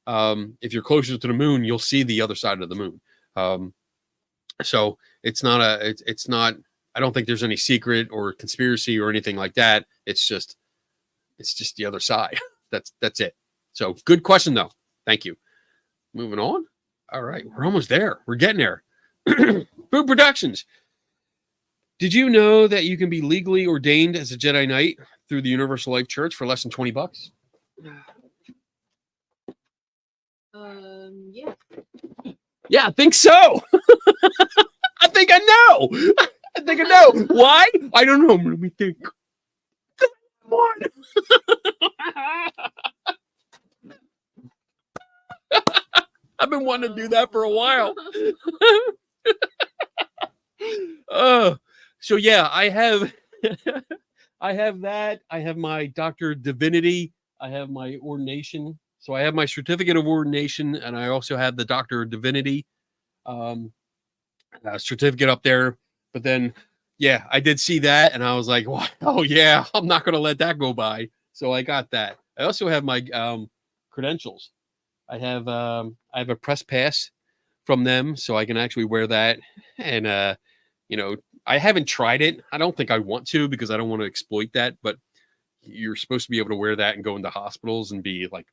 if you're closer to the moon, you'll see the other side of the moon. So it's not it's not. I don't think there's any secret or conspiracy or anything like that. It's just the other side. That's it. So good question though. Thank you. Moving on. All right, we're almost there. We're getting there. Boom Productions. Did you know that you can be legally ordained as a Jedi Knight through the Universal Life Church for less than $20? Yeah. Yeah, I think so. I think I know. I think I know. Why? I don't know. Let me think. One. I've been wanting to do that for a while. So yeah, I have that. I have my Doctor of Divinity. I have my ordination. So I have my certificate of ordination, and I also have the Doctor of Divinity certificate up there. But then, yeah, I did see that, and I was like, oh yeah, I'm not going to let that go by. So I got that. I also have my credentials. I have a press pass from them, so I can actually wear that. And I haven't tried it. I don't think I want to because I don't want to exploit that. But you're supposed to be able to wear that and go into hospitals and be like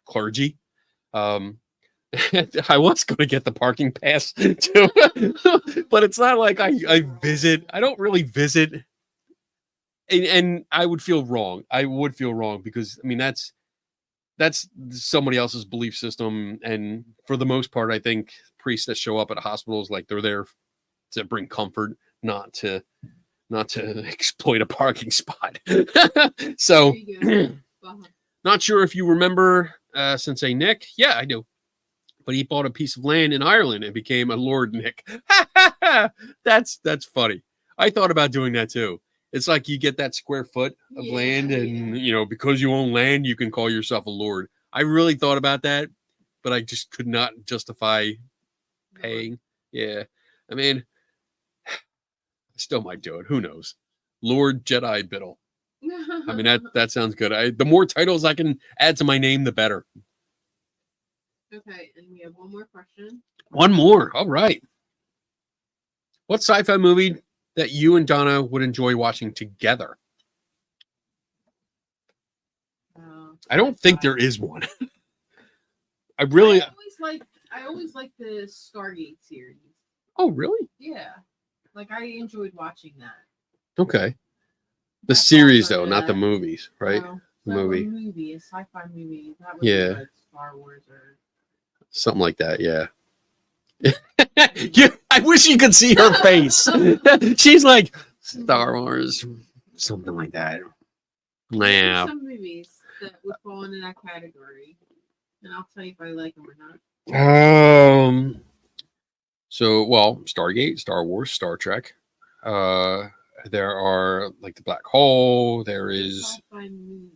clergy. I was going to get the parking pass too, but it's not like I visit. I don't really visit, and I would feel wrong. I would feel wrong because I mean that's somebody else's belief system, and for the most part, I think priests that show up at hospitals, like they're there to bring comfort, not to exploit a parking spot. So, not sure if you remember Sensei Nick. Yeah, I do. But he bought a piece of land in Ireland and became a Lord Nick. That's funny. I thought about doing that too. It's like you get that square foot of land, and because you own land, you can call yourself a lord. I really thought about that, but I just could not justify paying. Yeah, I mean, I still might do it. Who knows? Lord Jedi Biddle. I mean that sounds good. The more titles I can add to my name, the better. Okay, and we have one more question. One more. All right. What sci-fi movie that you and Donna would enjoy watching together? I don't think there is one. I always like the Stargate series. Oh, really? Yeah. Like I enjoyed watching that. Okay. The series though, not the movies, right? No, movie. A movie, a sci-fi movie. That would Yeah. be like Star Wars or Something like that, yeah. I wish you could see her face. She's like, Star Wars, something like that. There's Nah. some movies that would fall into that category, and I'll tell you if I like them or not. So, well, Stargate, Star Wars, Star Trek. There are like the Black Hole. There is. Sci-fi movie.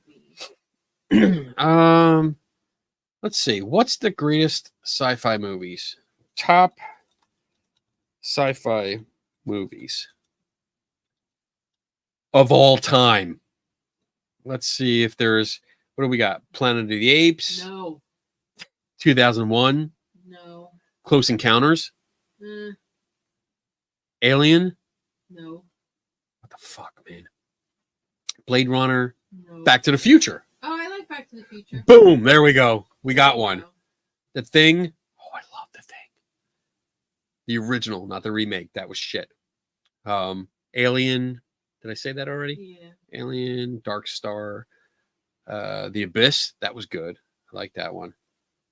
Let's see. What's the greatest sci-fi movies? Top sci-fi movies of all time. Let's see if there's. What do we got? Planet of the Apes. No. 2001. No. Close Encounters. Alien. No. What the fuck, man? Blade Runner. No. Back to the Future. Oh, I like Back to the Future. Boom. There we go. We got one. Wow. The Thing. Oh, I love The Thing. The original, not the remake. That was shit. Alien. Did I say that already? Yeah. Alien, Dark Star, The Abyss. That was good. I like that one.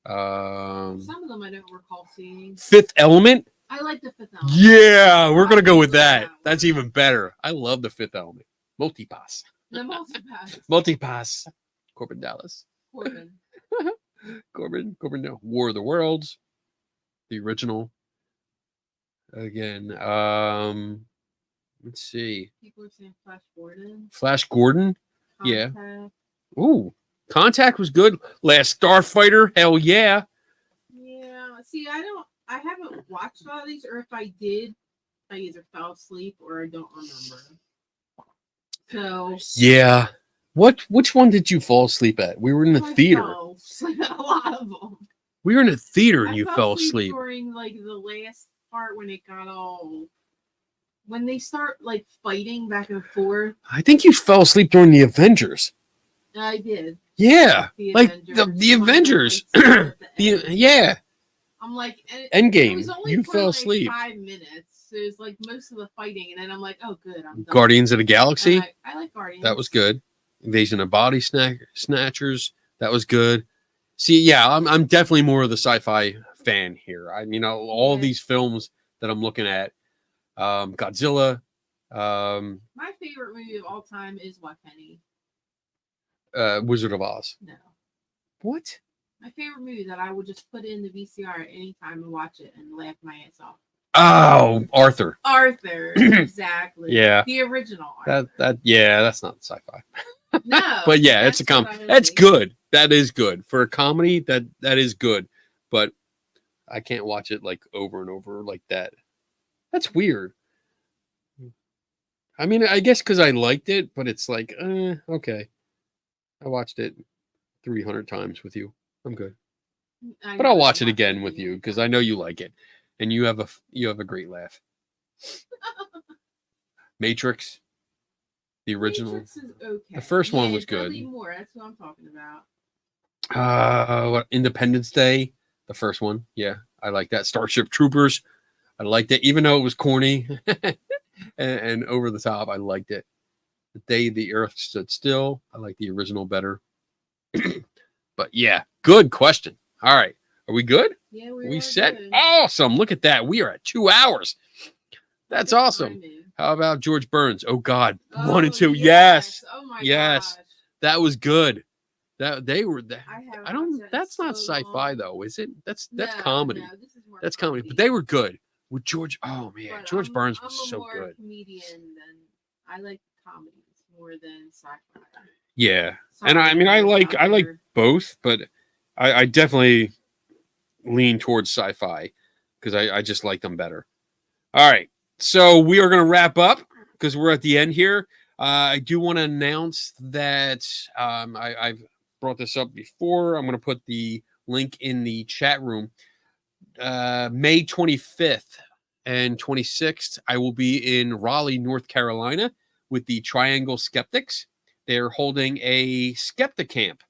Some of them I don't recall seeing. Fifth Element. I like the Fifth Element. Yeah, we're gonna go with that. Yeah. That's even better. I love the Fifth Element. Multipass. The Multipass. Multipass. Corbin Dallas. Corbin. Corbin. No. War of the Worlds. The original. Again. Let's see. People are saying Flash Gordon. Flash Gordon. Yeah. Contact. Ooh. Contact was good. Last Starfighter. Hell yeah. Yeah. See, I haven't watched all these, or if I did, I either fell asleep or I don't remember. So Yeah. Which one did you fall asleep at? We were in the I theater. fell asleep at a lot of them. We were in a theater and I you fell asleep. during like the last part when it got all when they start like fighting back and forth. I think you fell asleep during the Avengers. I did. Yeah. The Like Avengers. the When they, Avengers. like, start at the end. Yeah. I'm like, and it Endgame. was only You for, fell like, asleep. 5 minutes. It was like most of the fighting, and then I'm like, oh, good, I'm done. Guardians of the Galaxy. And I like Guardians. That was good. Invasion of Body Snatchers. That was good. See, yeah, I'm definitely more of the sci-fi fan here. I mean, all Yeah. these films that I'm looking at, Godzilla, My favorite movie of all time is What Penny. Wizard of Oz. No. What? My favorite movie that I would just put in the VCR at any time and watch it and laugh my ass off. Oh, Arthur. Arthur, exactly. Yeah. The original Arthur. That's not sci-fi. No. But yeah, it's a that's what comedy. I That's like. good. That is good for a comedy. That is good, but I can't watch it like over and over like that. That's weird. I mean, I guess because I liked it, but it's like, okay. I watched it 300 times with you. I'm good, but I'll watch it again with you because I know you like it, and you have a great laugh. Matrix, the original. Matrix is okay. The first one was Dudley good. Moore, that's what I'm talking about. What, Independence Day, the first one. Yeah, I like that. Starship Troopers, I liked it, even though it was corny and over the top. I liked it. The Day the Earth Stood Still, I like the original better. But yeah, good question. All right, are we good? Yeah, We are set. good. Awesome. Look at that. We are at 2 hours. That's Good awesome. timing. How about George Burns? Oh God, Oh, 1 and 2. Yes, Oh my Yes. gosh. that was good. That they were. haven't I don't. watched that in That's not so sci-fi long. though, is it? That's No, comedy. no, this is more That's comedy. But they were good with George. Oh man, But George Burns was I'm a so more good. comedian than I like comedies more than sci-fi. Yeah, and I mean, I like both, but I definitely lean towards sci-fi because I just like them better. All right, so we are going to wrap up because we're at the end here. I do want to announce that I've brought this up before. I'm going to put the link in the chat room. May 25th and 26th, I will be in Raleigh, North Carolina with the Triangle Skeptics. They're holding a Skeptic Camp,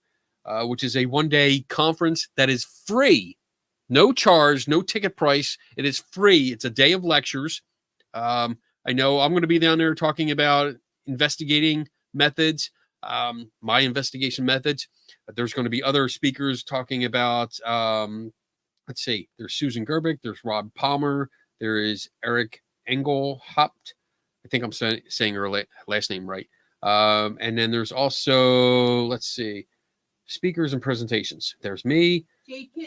which is a one-day conference that is free. No charge, no ticket price. It is free. It's a day of lectures. I know I'm going to be down there talking about investigating methods, my investigation methods. There's going to be other speakers talking about let's see. There's Susan Gerbic. There's Rob Palmer. There is Eric Engelhaupt. I think I'm saying her last name right. And then there's also, let's see, speakers and presentations. There's me,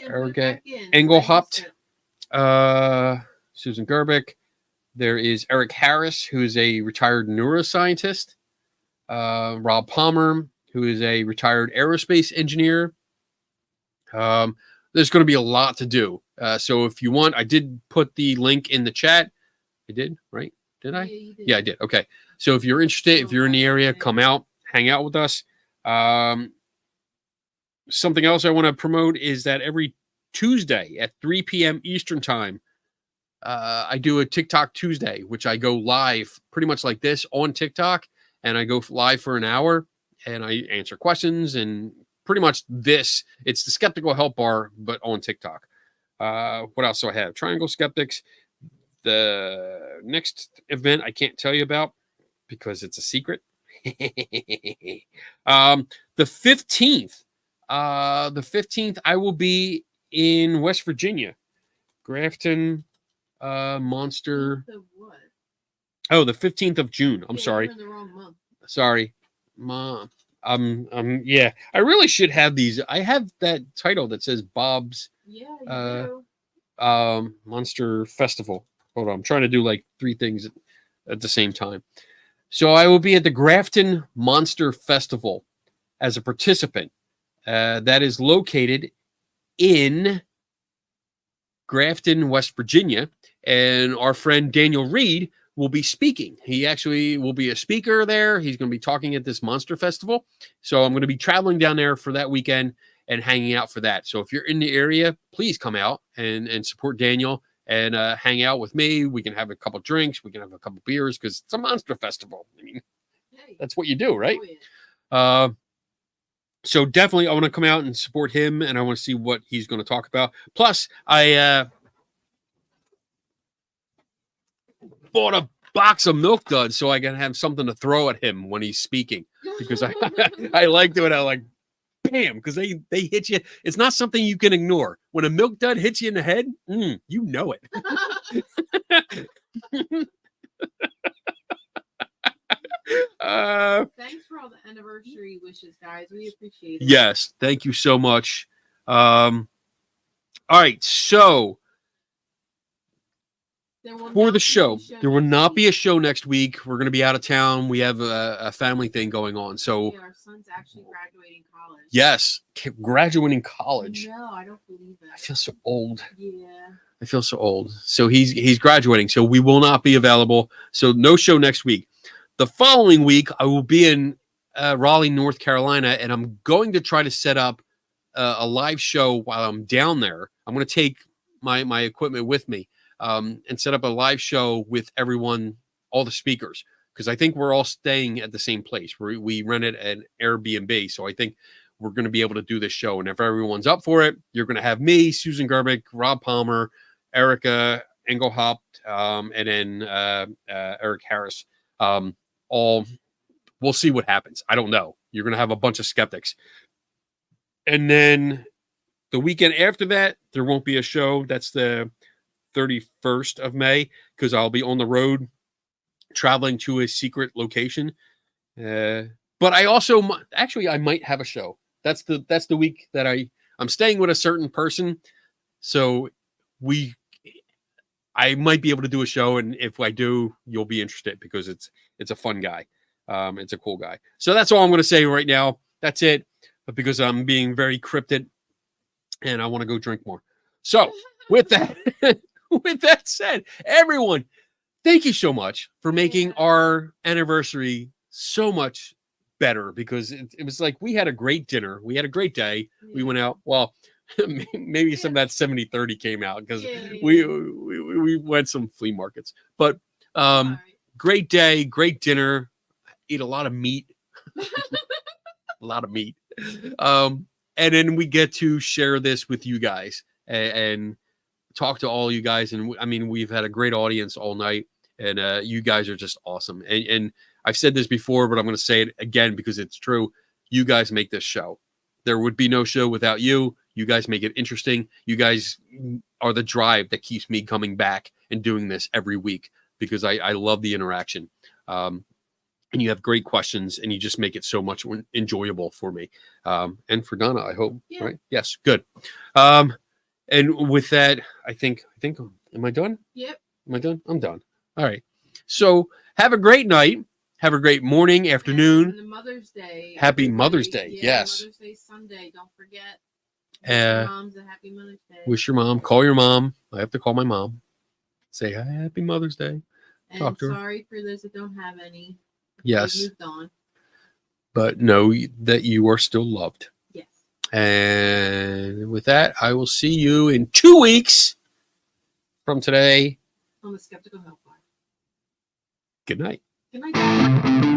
Eric Engelhaupt, Susan Gerbic. There is Eric Harris, who is a retired neuroscientist. Rob Palmer, who is a retired aerospace engineer. There's going to be a lot to do. So if you want, I did put the link in the chat. I did, right? Did I? Yeah, I did. Okay. So if you're interested, if you're in the area, come out, hang out with us. Something else I want to promote is that every Tuesday at 3 p.m. Eastern time, I do a TikTok Tuesday, which I go live pretty much like this on TikTok, and I go live for an hour, and I answer questions, and pretty much this. It's the Skeptical Help Bar, but on TikTok. What else do I have? Triangle Skeptics. The next event I can't tell you about because it's a secret. The 15th. The 15th, I will be in West Virginia. Grafton Monster. Oh, the 15th of June. I'm sorry. You're in the wrong month. Sorry. Mom. Yeah. I really should have these. I have that title that says Bob's Monster Festival. Hold on. I'm trying to do like 3 things at the same time. So I will be at the Grafton Monster Festival as a participant. That is located in Grafton, West Virginia. And our friend Daniel Reed will be speaking. He actually will be a speaker there. He's going to be talking at this Monster Festival. So I'm going to be traveling down there for that weekend and hanging out for that. So if you're in the area, please come out and support Daniel and hang out with me. We can have a couple drinks. We can have a couple beers because it's a Monster Festival. I mean, that's what you do, right? Oh, yeah. So definitely I want to come out and support him, and I want to see what he's going to talk about. Plus, I bought a box of Milk Duds so I can have something to throw at him when he's speaking because I like doing it. I like, bam, because they hit you. It's not something you can ignore. When a Milk Dud hits you in the head, you know it. Thanks for all the anniversary wishes, guys. We appreciate it. Yes, thank you so much. All right, so for the show, there will not be a show next week. We're going to be out of town. We have a family thing going on. So our son's actually graduating college. Yes, graduating college. No, I don't believe that. I feel so old. Yeah. I feel so old. So he's graduating. So we will not be available. So no show next week. The following week, I will be in Raleigh, North Carolina, and I'm going to try to set up a live show while I'm down there. I'm going to take my equipment with me and set up a live show with everyone, all the speakers, because I think we're all staying at the same place. We rented an Airbnb, so I think we're going to be able to do this show. And if everyone's up for it, you're going to have me, Susan Gerbic, Rob Palmer, Erica Engelhaupt, and then Eric Harris. We'll see what happens. I don't know. You're going to have a bunch of skeptics. And then the weekend after that, there won't be a show. That's the 31st of May because I'll be on the road traveling to a secret location. But I also I might have a show. That's the week that I'm staying with a certain person. So I might be able to do a show, and if I do, you'll be interested because it's a fun guy. It's a cool guy. So that's all I'm going to say right now. That's it. But because I'm being very cryptic and I want to go drink more. So with that, with that said, everyone, thank you so much for making our anniversary so much better because it was like we had a great dinner. We had a great day. Yeah. We went out. Well, maybe some of that 70-30 came out because we went some flea markets. But great day, great dinner. Eat a lot of meat. A lot of meat. And then we get to share this with you guys and talk to all you guys. And I mean, we've had a great audience all night, and you guys are just awesome. And I've said this before, but I'm going to say it again because it's true. You guys make this show. There would be no show without you. You guys make it interesting. You guys are the drive that keeps me coming back and doing this every week because I love the interaction. And you have great questions and you just make it so much enjoyable for me. And for Donna, I hope, Yeah. right? Yes, good. And with that, I think, am I done? Yep. Am I done? I'm done. All right. So have a great night. Have a great morning, afternoon. And the Mother's Day. Happy everybody. Mother's Day. Yeah, Yes. Mother's Day Sunday. Don't forget. Wish your Uh, moms a happy Mother's Day. Wish your mom. Call your mom. I have to call my mom. Say hi, happy Mother's Day. And talk to her. sorry for those that don't have any. Yes. They've moved on. But know that you are still loved. Yes. And with that, I will see you in 2 weeks from today. On the Skeptical Hellfire. Good night. Good night, guys.